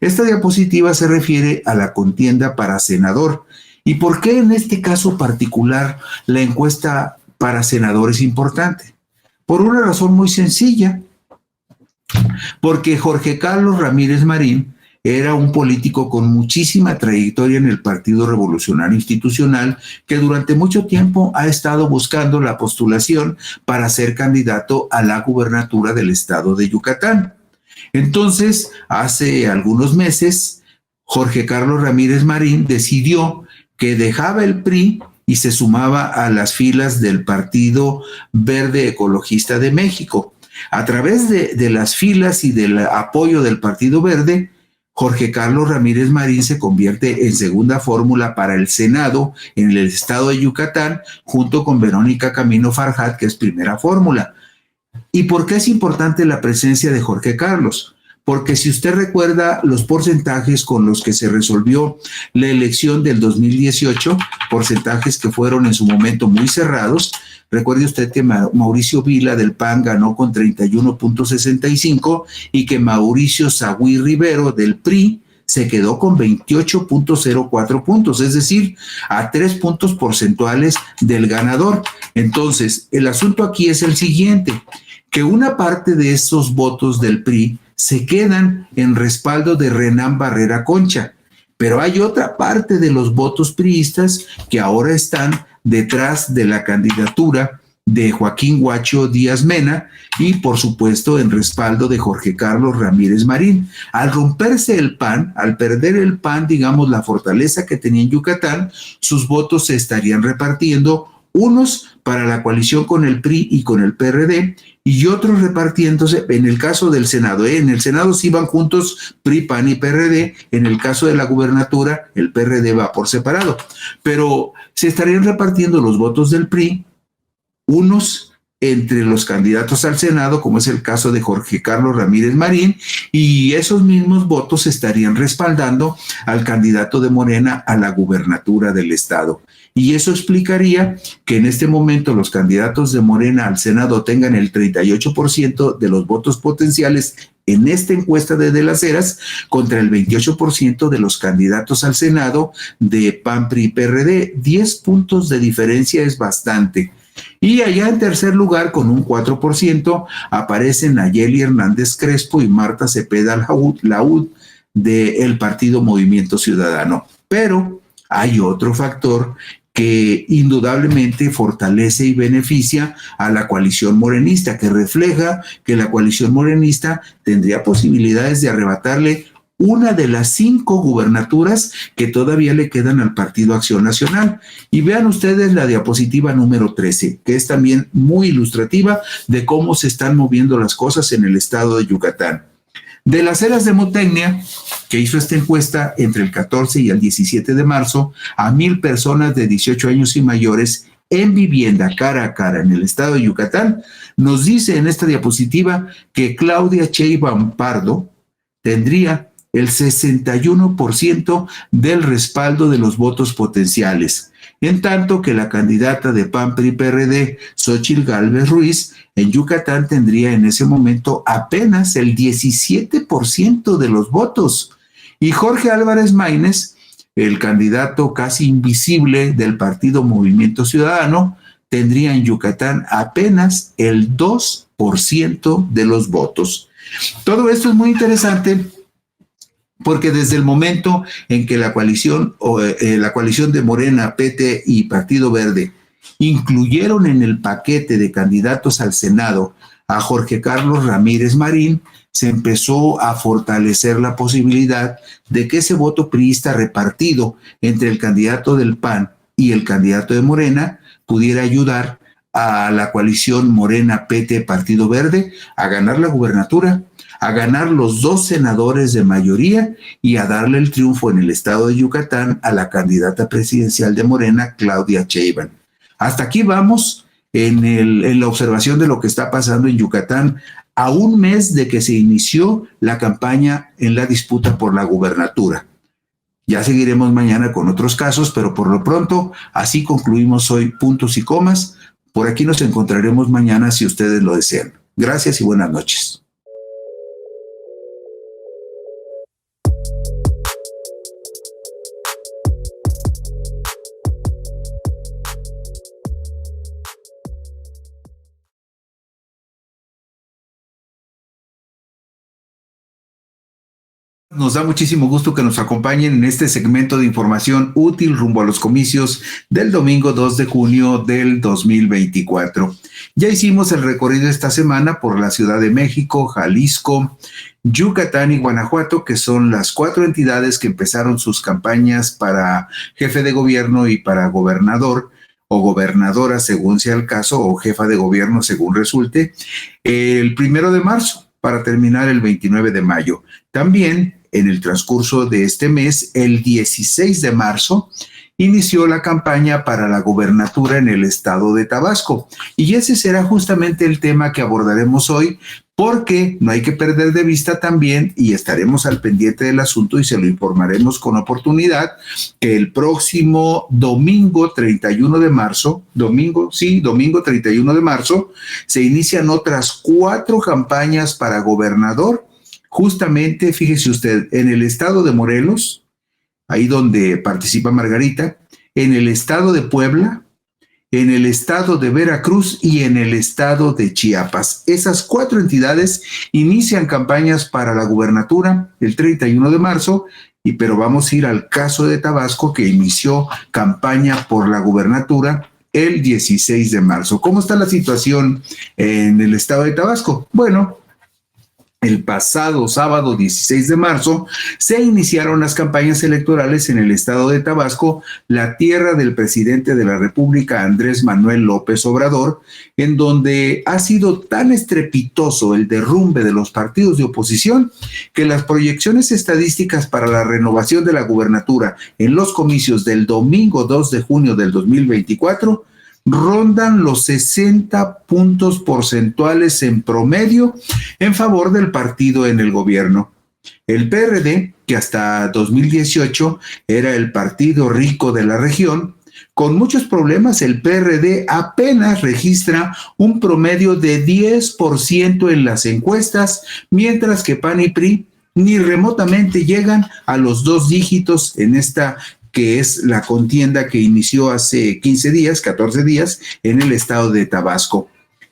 Esta diapositiva se refiere a la contienda para senador. ¿Y por qué en este caso particular la encuesta para senador es importante? Por una razón muy sencilla, porque Jorge Carlos Ramírez Marín era un político con muchísima trayectoria en el Partido Revolucionario Institucional que durante mucho tiempo ha estado buscando la postulación para ser candidato a la gubernatura del estado de Yucatán. Entonces, hace algunos meses, Jorge Carlos Ramírez Marín decidió que dejaba el PRI y se sumaba a las filas del Partido Verde Ecologista de México. A través de las filas y del apoyo del Partido Verde, Jorge Carlos Ramírez Marín se convierte en segunda fórmula para el Senado en el estado de Yucatán, junto con Verónica Camino Farjat, que es primera fórmula. ¿Y por qué es importante la presencia de Jorge Carlos? porque si usted recuerda los porcentajes con los que se resolvió la elección del 2018, porcentajes que fueron en su momento muy cerrados, recuerde usted que Mauricio Vila del PAN ganó con 31.65 y que Mauricio Sagüí Rivero del PRI se quedó con 28.04 puntos, es decir, a 3 puntos porcentuales del ganador. Entonces, el asunto aquí es el siguiente, que una parte de esos votos del PRI se quedan en respaldo de Renán Barrera Concha, pero hay otra parte de los votos priistas que ahora están detrás de la candidatura de Joaquín Guacho Díaz Mena y, por supuesto, en respaldo de Jorge Carlos Ramírez Marín. Al romperse el PAN, al perder el PAN, digamos, la fortaleza que tenía en Yucatán, sus votos se estarían repartiendo, unos para la coalición con el PRI y con el PRD, y otros repartiéndose, en el caso del Senado, en el Senado sí van juntos PRI, PAN y PRD, en el caso de la gubernatura, el PRD va por separado, pero se estarían repartiendo los votos del PRI, unos entre los candidatos al Senado, como es el caso de Jorge Carlos Ramírez Marín, y esos mismos votos estarían respaldando al candidato de Morena a la gubernatura del estado. Y eso explicaría que en este momento los candidatos de Morena al Senado tengan el 38% de los votos potenciales en esta encuesta de Las Heras contra el 28% de los candidatos al Senado de PAN, PRI y PRD. 10 puntos de diferencia es bastante. Y allá en tercer lugar, con un 4%, aparecen Nayeli Hernández Crespo y Marta Cepeda Laúd del partido Movimiento Ciudadano. Pero hay otro factor que indudablemente fortalece y beneficia a la coalición morenista, que refleja que la coalición morenista tendría posibilidades de arrebatarle una de las 5 gubernaturas que todavía le quedan al Partido Acción Nacional. Y vean ustedes la diapositiva número 13, que es también muy ilustrativa de cómo se están moviendo las cosas en el estado de Yucatán. De Las Heras Demotecnia, que hizo esta encuesta entre el 14 y el 17 de marzo a 1,000 personas de 18 años y mayores en vivienda cara a cara en el estado de Yucatán, nos dice en esta diapositiva que Claudia Sheinbaum Pardo tendría el 61% del respaldo de los votos potenciales, en tanto que la candidata de PAN, PRI, PRD, Xóchitl Gálvez Ruiz, en Yucatán tendría en ese momento apenas el 17% de los votos. Y Jorge Álvarez Maínez, el candidato casi invisible del partido Movimiento Ciudadano, tendría en Yucatán apenas el 2% de los votos. Todo esto es muy interesante porque desde el momento en que la coalición de Morena, PT y Partido Verde incluyeron en el paquete de candidatos al Senado a Jorge Carlos Ramírez Marín, se empezó a fortalecer la posibilidad de que ese voto priista repartido entre el candidato del PAN y el candidato de Morena pudiera ayudar a la coalición Morena, PT, Partido Verde a ganar la gubernatura, a ganar los 2 senadores de mayoría y a darle el triunfo en el estado de Yucatán a la candidata presidencial de Morena, Claudia Sheinbaum. Hasta aquí vamos en la observación de lo que está pasando en Yucatán a un mes de que se inició la campaña en la disputa por la gubernatura. Ya seguiremos mañana con otros casos, pero por lo pronto así concluimos hoy puntos y comas. Por aquí nos encontraremos mañana si ustedes lo desean. Gracias y buenas noches. Nos da muchísimo gusto que nos acompañen en este segmento de información útil rumbo a los comicios del domingo 2 de junio del 2024. Ya hicimos el recorrido esta semana por la Ciudad de México, Jalisco, Yucatán y Guanajuato, que son las 4 entidades que empezaron sus campañas para jefe de gobierno y para gobernador o gobernadora, según sea el caso, o jefa de gobierno, según resulte, el 1 de marzo, para terminar el 29 de mayo. También en el transcurso de este mes, el 16 de marzo, inició la campaña para la gobernatura en el estado de Tabasco. Y ese será justamente el tema que abordaremos hoy, porque no hay que perder de vista también, y estaremos al pendiente del asunto y se lo informaremos con oportunidad, que el próximo domingo 31 de marzo, domingo 31 de marzo, se inician otras 4 campañas para gobernador. Justamente, fíjese usted, en el estado de Morelos, ahí donde participa Margarita, en el estado de Puebla, en el estado de Veracruz y en el estado de Chiapas. Esas 4 entidades inician campañas para la gubernatura el 31 de marzo, pero vamos a ir al caso de Tabasco, que inició campaña por la gubernatura el 16 de marzo. ¿Cómo está la situación en el estado de Tabasco? Bueno, el pasado sábado 16 de marzo se iniciaron las campañas electorales en el estado de Tabasco, la tierra del presidente de la República, Andrés Manuel López Obrador, en donde ha sido tan estrepitoso el derrumbe de los partidos de oposición que las proyecciones estadísticas para la renovación de la gubernatura en los comicios del domingo 2 de junio del 2024 rondan los 60 puntos porcentuales en promedio en favor del partido en el gobierno. El PRD, que hasta 2018 era el partido rico de la región, con muchos problemas, el PRD apenas registra un promedio de 10% en las encuestas, mientras que PAN y PRI ni remotamente llegan a los 2 dígitos en esta que es la contienda que inició hace 14 días en el estado de Tabasco.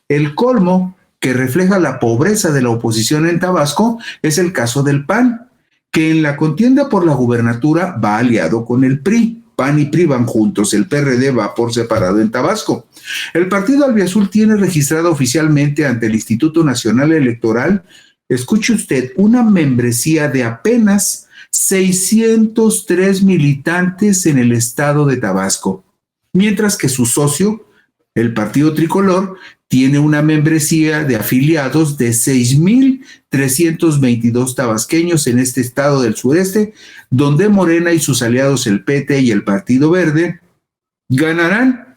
El colmo que refleja la pobreza de la oposición en Tabasco es el caso del PAN, que en la contienda por la gubernatura va aliado con el PRI. PAN y PRI van juntos, el PRD va por separado en Tabasco. El partido albiazul tiene registrado oficialmente ante el Instituto Nacional Electoral, escuche usted, una membresía de apenas 603 militantes en el estado de Tabasco, mientras que su socio, el Partido Tricolor, tiene una membresía de afiliados de 6,322 tabasqueños en este estado del sureste, donde Morena y sus aliados, el PT y el Partido Verde, ganarán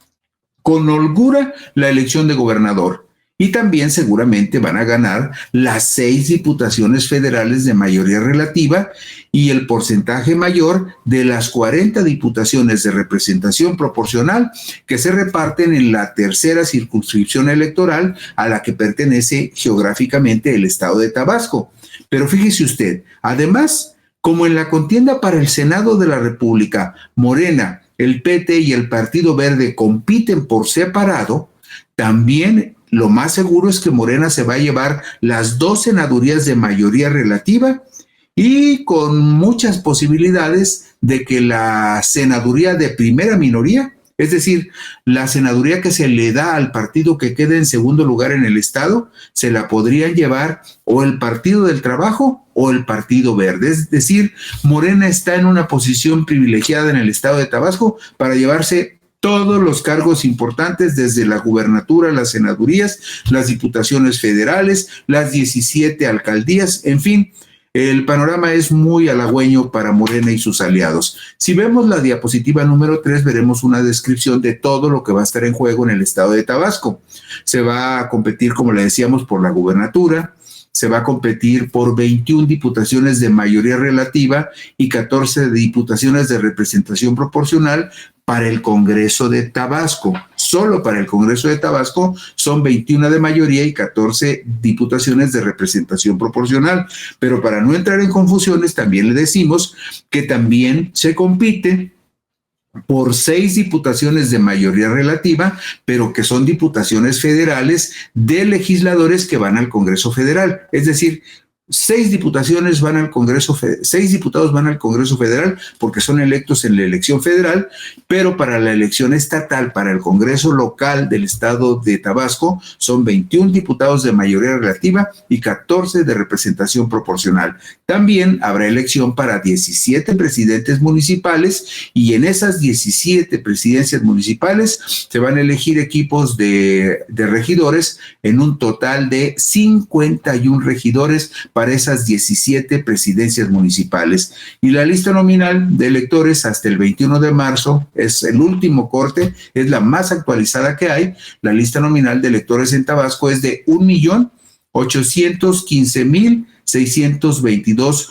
con holgura la elección de gobernador. Y también seguramente van a ganar las 6 diputaciones federales de mayoría relativa y el porcentaje mayor de las 40 diputaciones de representación proporcional que se reparten en la tercera circunscripción electoral a la que pertenece geográficamente el estado de Tabasco. Pero fíjese usted, además, como en la contienda para el Senado de la República, Morena, el PT y el Partido Verde compiten por separado, también lo más seguro es que Morena se va a llevar las 2 senadurías de mayoría relativa y con muchas posibilidades de que la senaduría de primera minoría, es decir, la senaduría que se le da al partido que quede en segundo lugar en el estado, se la podrían llevar o el Partido del Trabajo o el Partido Verde. Es decir, Morena está en una posición privilegiada en el estado de Tabasco para llevarse todos los cargos importantes, desde la gubernatura, las senadurías, las diputaciones federales, las 17 alcaldías, en fin, el panorama es muy halagüeño para Morena y sus aliados. Si vemos la diapositiva número 3, veremos una descripción de todo lo que va a estar en juego en el estado de Tabasco. Se va a competir, como le decíamos, por la gubernatura, se va a competir por 21 diputaciones de mayoría relativa y 14 diputaciones de representación proporcional para el Congreso de Tabasco. Solo para el Congreso de Tabasco son 21 de mayoría y 14 diputaciones de representación proporcional. Pero para no entrar en confusiones, también le decimos que también se compite por 6 diputaciones de mayoría relativa, pero que son diputaciones federales de legisladores que van al Congreso Federal. Es decir, 6 diputados van al Congreso Federal porque son electos en la elección federal, pero para la elección estatal, para el Congreso local del estado de Tabasco, son 21 diputados de mayoría relativa y 14 de representación proporcional. También habrá elección para 17 presidentes municipales y en esas 17 presidencias municipales se van a elegir equipos de regidores en un total de 51 regidores para esas 17 presidencias municipales. Y la lista nominal de electores hasta el 21 de marzo es el último corte, es la más actualizada que hay. La lista nominal de electores en Tabasco es de 1,815,622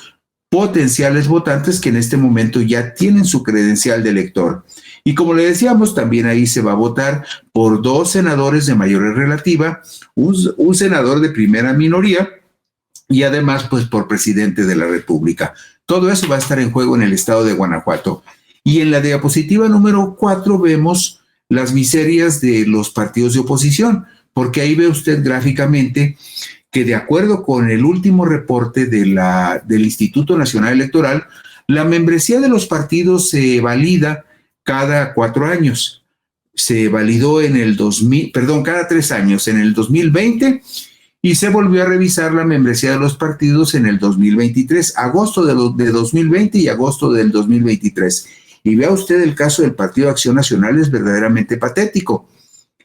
potenciales votantes que en este momento ya tienen su credencial de elector. Y como le decíamos, también ahí se va a votar por 2 senadores de mayoría relativa, un senador de primera minoría y además pues por presidente de la República. Todo eso va a estar en juego en el estado de Guanajuato. Y en la diapositiva número 4 vemos las miserias de los partidos de oposición, porque ahí ve usted gráficamente que de acuerdo con el último reporte del Instituto Nacional Electoral, la membresía de los partidos se valida cada 4 años. Se validó en el cada 3 años, en el 2020, y se volvió a revisar la membresía de los partidos en el 2023, agosto de 2020 y agosto del 2023. Y vea usted el caso del Partido Acción Nacional, es verdaderamente patético.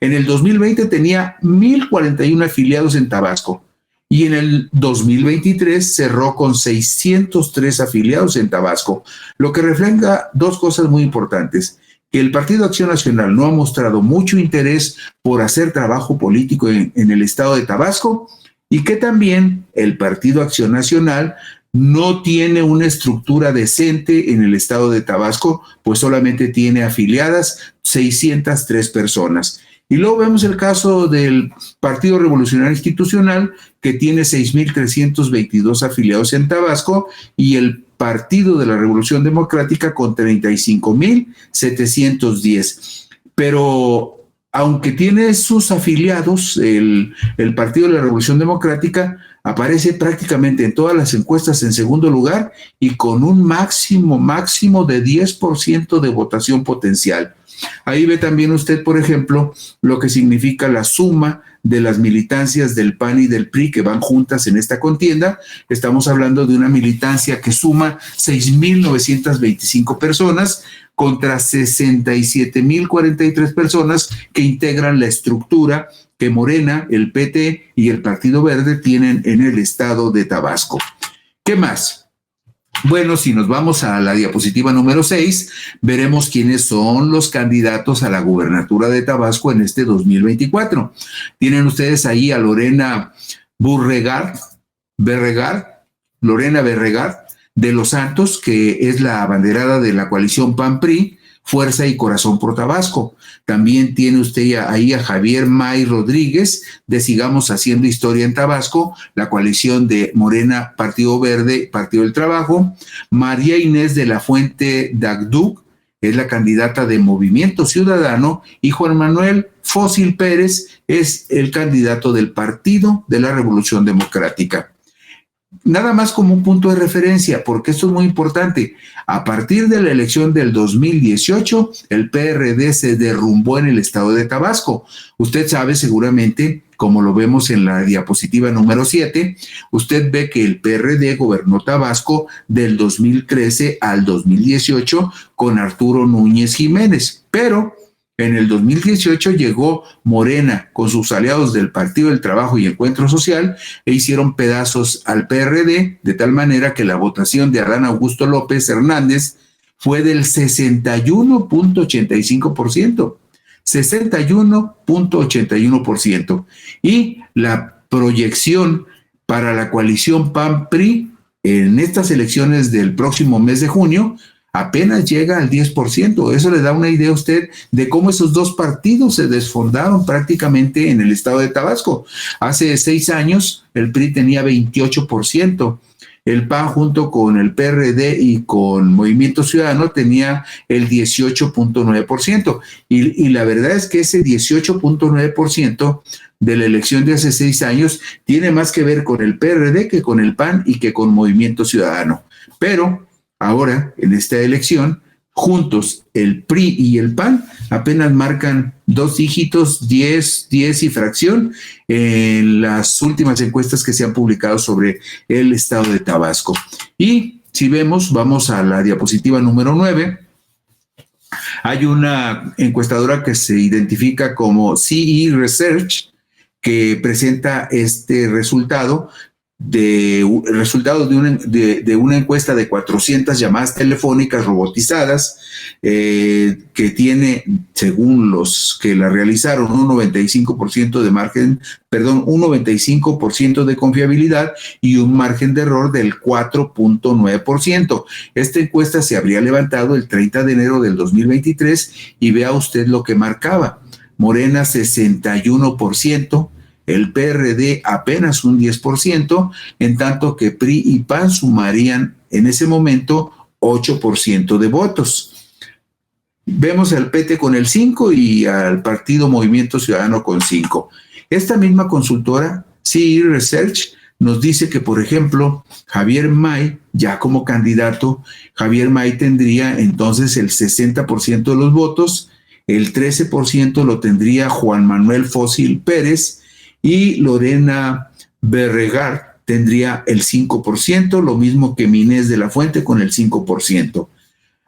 En el 2020 tenía 1,041 afiliados en Tabasco. Y en el 2023 cerró con 603 afiliados en Tabasco, lo que refleja 2 cosas muy importantes: que el Partido Acción Nacional no ha mostrado mucho interés por hacer trabajo político en el estado de Tabasco, y que también el Partido Acción Nacional no tiene una estructura decente en el estado de Tabasco, pues solamente tiene afiliadas 603 personas. Y luego vemos el caso del Partido Revolucionario Institucional, que tiene 6,322 afiliados en Tabasco, y el Partido de la Revolución Democrática con 35,710. Pero aunque tiene sus afiliados, el Partido de la Revolución Democrática aparece prácticamente en todas las encuestas en segundo lugar y con un máximo de 10% de votación potencial. Ahí ve también usted, por ejemplo, lo que significa la suma de las militancias del PAN y del PRI que van juntas en esta contienda. Estamos hablando de una militancia que suma 6,925 personas contra 67,043 personas que integran la estructura que Morena, el PT y el Partido Verde tienen en el estado de Tabasco. ¿Qué más? Bueno, si nos vamos a la diapositiva número 6, veremos quiénes son los candidatos a la gubernatura de Tabasco en este 2024. Tienen ustedes ahí a Lorena Berregar de los Santos, que es la abanderada de la coalición PAN-PRI, Fuerza y Corazón por Tabasco. También tiene usted ahí a Javier May Rodríguez de Sigamos Haciendo Historia en Tabasco, la coalición de Morena, Partido Verde, Partido del Trabajo. María Inés de la Fuente Dagduc es la candidata de Movimiento Ciudadano, y Juan Manuel Fósil Pérez es el candidato del Partido de la Revolución Democrática. Nada más como un punto de referencia, porque esto es muy importante. A partir de la elección del 2018, el PRD se derrumbó en el estado de Tabasco. Usted sabe seguramente, como lo vemos en la diapositiva número 7, usted ve que el PRD gobernó Tabasco del 2013 al 2018 con Arturo Núñez Jiménez, pero en el 2018 llegó Morena con sus aliados del Partido del Trabajo y Encuentro Social e hicieron pedazos al PRD, de tal manera que la votación de Adán Augusto López Hernández fue del 61,85%. 61,81%. Y la proyección para la coalición PAN-PRI en estas elecciones del próximo mes de junio apenas llega al 10%. Eso le da una idea a usted de cómo esos 2 partidos se desfondaron prácticamente en el estado de Tabasco. Hace 6 años el PRI tenía 28%. El PAN junto con el PRD y con Movimiento Ciudadano tenía el 18,9%. Y la verdad es que ese 18,9% de la elección de hace 6 años tiene más que ver con el PRD que con el PAN y que con Movimiento Ciudadano. Pero ahora, en esta elección, juntos el PRI y el PAN apenas marcan 2 dígitos, 10 y fracción, en las últimas encuestas que se han publicado sobre el estado de Tabasco. Y si vemos, vamos a la diapositiva número 9, hay una encuestadora que se identifica como CE Research, que presenta este resultado, el resultado de una encuesta de 400 llamadas telefónicas robotizadas que tiene, según los que la realizaron, un 95% de margen, perdón, un 95% de confiabilidad y un margen de error del 4.9%. Esta encuesta se habría levantado el 30 de enero del 2023 y vea usted lo que marcaba. Morena 61%, el PRD apenas un 10%, en tanto que PRI y PAN sumarían en ese momento 8% de votos. Vemos al PT con el 5% y al Partido Movimiento Ciudadano con 5%. Esta misma consultora, CE Research, nos dice que, por ejemplo, Javier May, ya como candidato, Javier May tendría entonces el 60% de los votos, el 13% lo tendría Juan Manuel Fósil Pérez, y Lorena Berregard tendría el 5%, lo mismo que Minés de la Fuente con el 5%.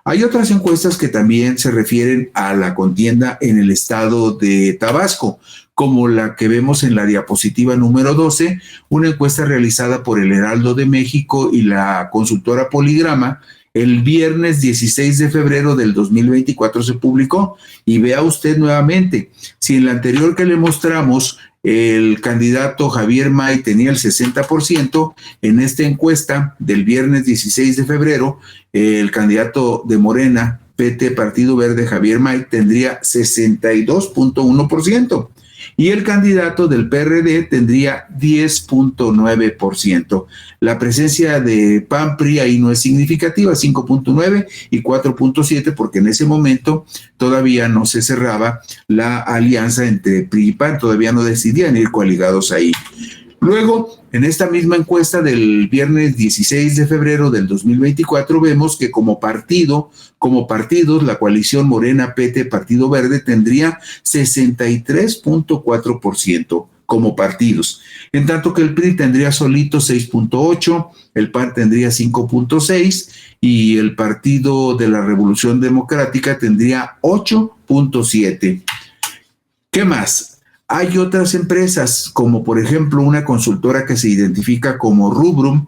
Hay otras encuestas que también se refieren a la contienda en el estado de Tabasco, como la que vemos en la diapositiva número 12, una encuesta realizada por el Heraldo de México y la consultora Poligrama. El viernes 16 de febrero del 2024 se publicó, y vea usted nuevamente, si en la anterior que le mostramos el candidato Javier May tenía el 60%, en esta encuesta del viernes 16 de febrero, el candidato de Morena, PT, Partido Verde, Javier May, tendría 62.1%. Y el candidato del PRD tendría 10.9%. La presencia de PAN-PRI ahí no es significativa, 5.9 y 4.7, porque en ese momento todavía no se cerraba la alianza entre PRI y PAN, todavía no decidían ir coaligados ahí. Luego, en esta misma encuesta del viernes 16 de febrero del 2024, vemos que como partidos, la coalición Morena, PT, Partido Verde tendría 63.4% como partidos, en tanto que el PRI tendría solito 6.8%, el PAN tendría 5.6% y el Partido de la Revolución Democrática tendría 8.7%. ¿Qué más? Hay otras empresas, como por ejemplo una consultora que se identifica como Rubrum,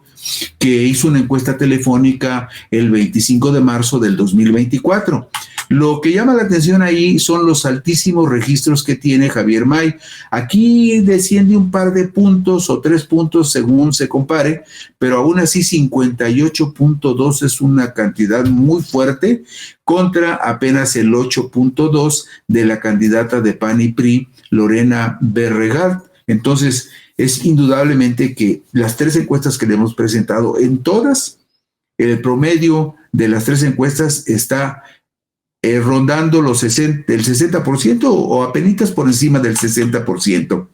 que hizo una encuesta telefónica el 25 de marzo del 2024. Lo que llama la atención ahí son los altísimos registros que tiene Javier May. Aquí desciende un par de puntos o 3 puntos según se compare, pero aún así 58.2 es una cantidad muy fuerte contra apenas el 8.2 de la candidata de PAN y PRI, Lorena Berregard. Entonces, es indudablemente que las 3 encuestas que le hemos presentado, en todas, el promedio de las 3 encuestas está rondando el 60% o apenitas por encima del 60%.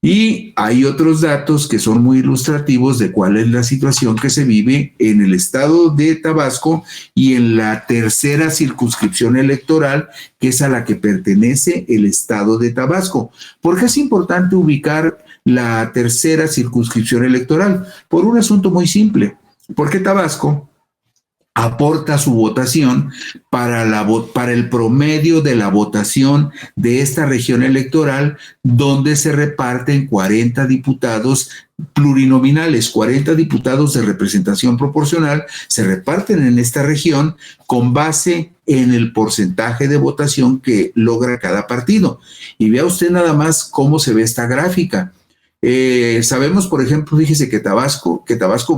Y hay otros datos que son muy ilustrativos de cuál es la situación que se vive en el estado de Tabasco y en la tercera circunscripción electoral, que es a la que pertenece el estado de Tabasco. ¿Por qué es importante ubicar la tercera circunscripción electoral? Por un asunto muy simple, porque Tabasco aporta su votación para el promedio de la votación de esta región electoral, donde se reparten 40 diputados plurinominales, 40 diputados de representación proporcional, se reparten en esta región con base en el porcentaje de votación que logra cada partido. Y vea usted nada más cómo se ve esta gráfica. Sabemos, por ejemplo, fíjese que Tabasco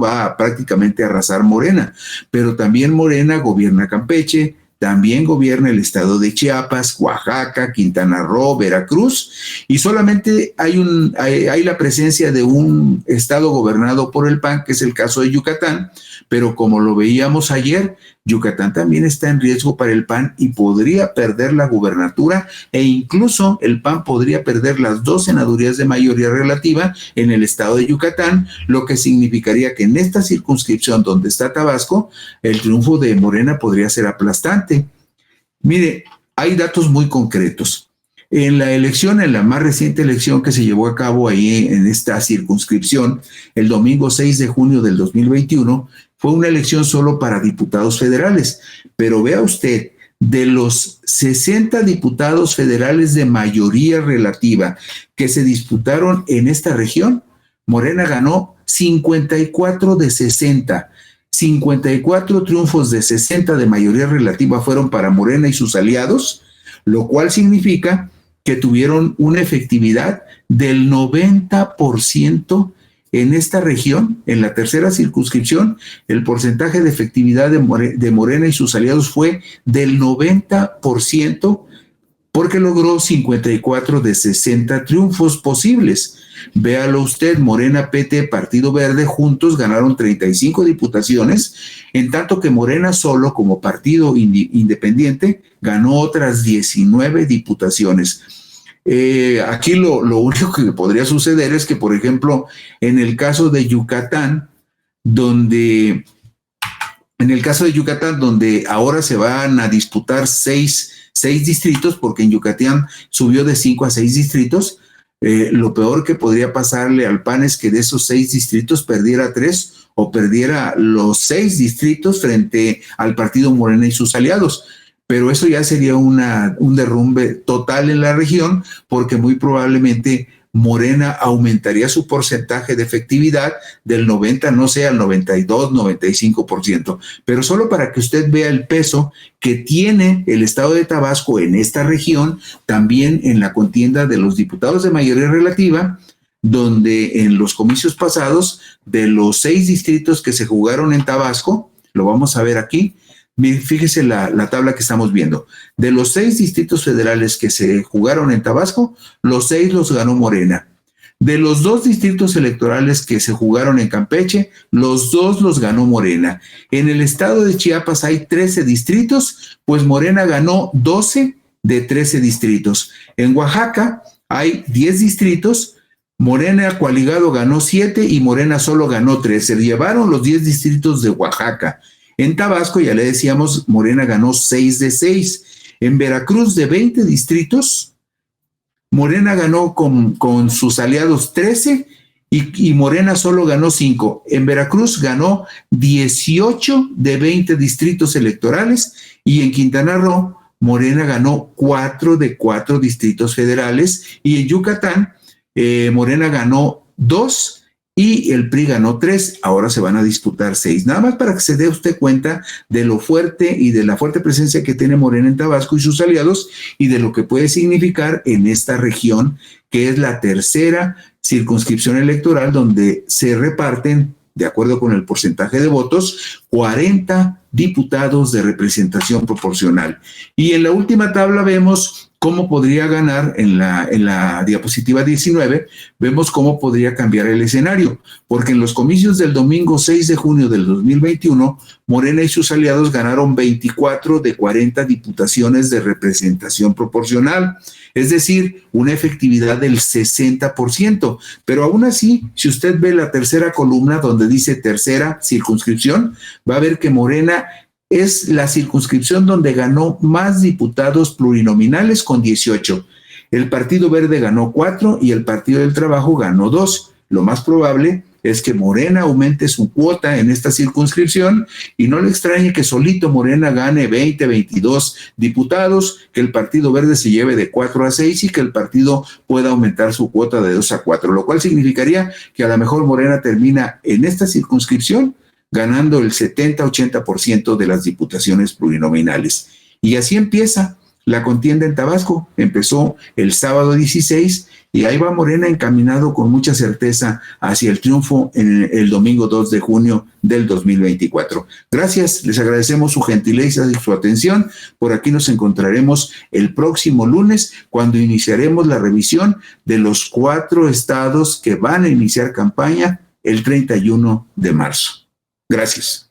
va a prácticamente arrasar Morena, pero también Morena gobierna Campeche, también gobierna el estado de Chiapas, Oaxaca, Quintana Roo, Veracruz, y solamente hay la presencia de un estado gobernado por el PAN, que es el caso de Yucatán, pero como lo veíamos ayer, Yucatán también está en riesgo para el PAN y podría perder la gubernatura, e incluso el PAN podría perder las 2 senadurías de mayoría relativa en el estado de Yucatán, lo que significaría que en esta circunscripción donde está Tabasco, el triunfo de Morena podría ser aplastante. Mire, hay datos muy concretos. En la más reciente elección que se llevó a cabo ahí en esta circunscripción, el domingo 6 de junio del 2021, fue una elección solo para diputados federales. Pero vea usted, de los 60 diputados federales de mayoría relativa que se disputaron en esta región, Morena ganó 54 de 60. 54 triunfos de 60 de mayoría relativa fueron para Morena y sus aliados, lo cual significa que tuvieron una efectividad del 90% en esta región. En la tercera circunscripción, el porcentaje de efectividad de Morena y sus aliados fue del 90%, porque logró 54 de 60 triunfos posibles. Véalo usted, Morena, PT, Partido Verde juntos ganaron 35 diputaciones, en tanto que Morena solo, como partido independiente, ganó otras 19 diputaciones. Aquí lo único que podría suceder es que, por ejemplo, en el caso de Yucatán, donde ahora se van a disputar seis distritos, porque en Yucatán subió de 5 a 6 distritos, lo peor que podría pasarle al PAN es que de esos 6 distritos perdiera 3 o perdiera los 6 distritos frente al partido Morena y sus aliados. Pero eso ya sería un derrumbe total en la región, porque muy probablemente Morena aumentaría su porcentaje de efectividad del 90, no sé, al 92, 95%. Pero solo para que usted vea el peso que tiene el estado de Tabasco en esta región, también en la contienda de los diputados de mayoría relativa, donde en los comicios pasados, de los 6 distritos que se jugaron en Tabasco, lo vamos a ver aquí. Fíjese la tabla que estamos viendo. De los 6 distritos federales que se jugaron en Tabasco, los 6 los ganó Morena. De los 2 distritos electorales que se jugaron en Campeche, los 2 los ganó Morena. En el estado de Chiapas hay 13 distritos, pues Morena ganó 12 de 13 distritos. En Oaxaca hay 10 distritos, Morena coaligado ganó 7 y Morena solo ganó 3. Se llevaron los 10 distritos de Oaxaca. En Tabasco, ya le decíamos, Morena ganó 6 de 6. En Veracruz, de 20 distritos, Morena ganó con sus aliados 13 y Morena solo ganó 5. En Veracruz ganó 18 de 20 distritos electorales y en Quintana Roo, Morena ganó 4 de 4 distritos federales y en Yucatán, Morena ganó 2 y el PRI ganó 3, ahora se van a disputar 6. Nada más para que se dé usted cuenta de lo fuerte y de la fuerte presencia que tiene Morena en Tabasco y sus aliados y de lo que puede significar en esta región, que es la tercera circunscripción electoral donde se reparten, de acuerdo con el porcentaje de votos, 40 diputados de representación proporcional. Y en la última tabla vemos cómo podría ganar, en la diapositiva 19, vemos cómo podría cambiar el escenario, porque en los comicios del domingo 6 de junio del 2021, Morena y sus aliados ganaron 24 de 40 diputaciones de representación proporcional, es decir, una efectividad del 60%, pero aún así, si usted ve la tercera columna donde dice tercera circunscripción, va a ver que Morena es la circunscripción donde ganó más diputados plurinominales con 18. El Partido Verde ganó 4 y el Partido del Trabajo ganó 2. Lo más probable es que Morena aumente su cuota en esta circunscripción y no le extrañe que solito Morena gane 20, 22 diputados, que el Partido Verde se lleve de 4 a 6 y que el partido pueda aumentar su cuota de 2 a 4, lo cual significaría que a lo mejor Morena termina en esta circunscripción ganando el 70-80% de las diputaciones plurinominales. Y así empieza la contienda en Tabasco. Empezó el sábado 16 y ahí va Morena encaminado con mucha certeza hacia el triunfo en el domingo 2 de junio del 2024. Gracias, les agradecemos su gentileza y su atención. Por aquí nos encontraremos el próximo lunes cuando iniciaremos la revisión de los 4 estados que van a iniciar campaña el 31 de marzo. Gracias.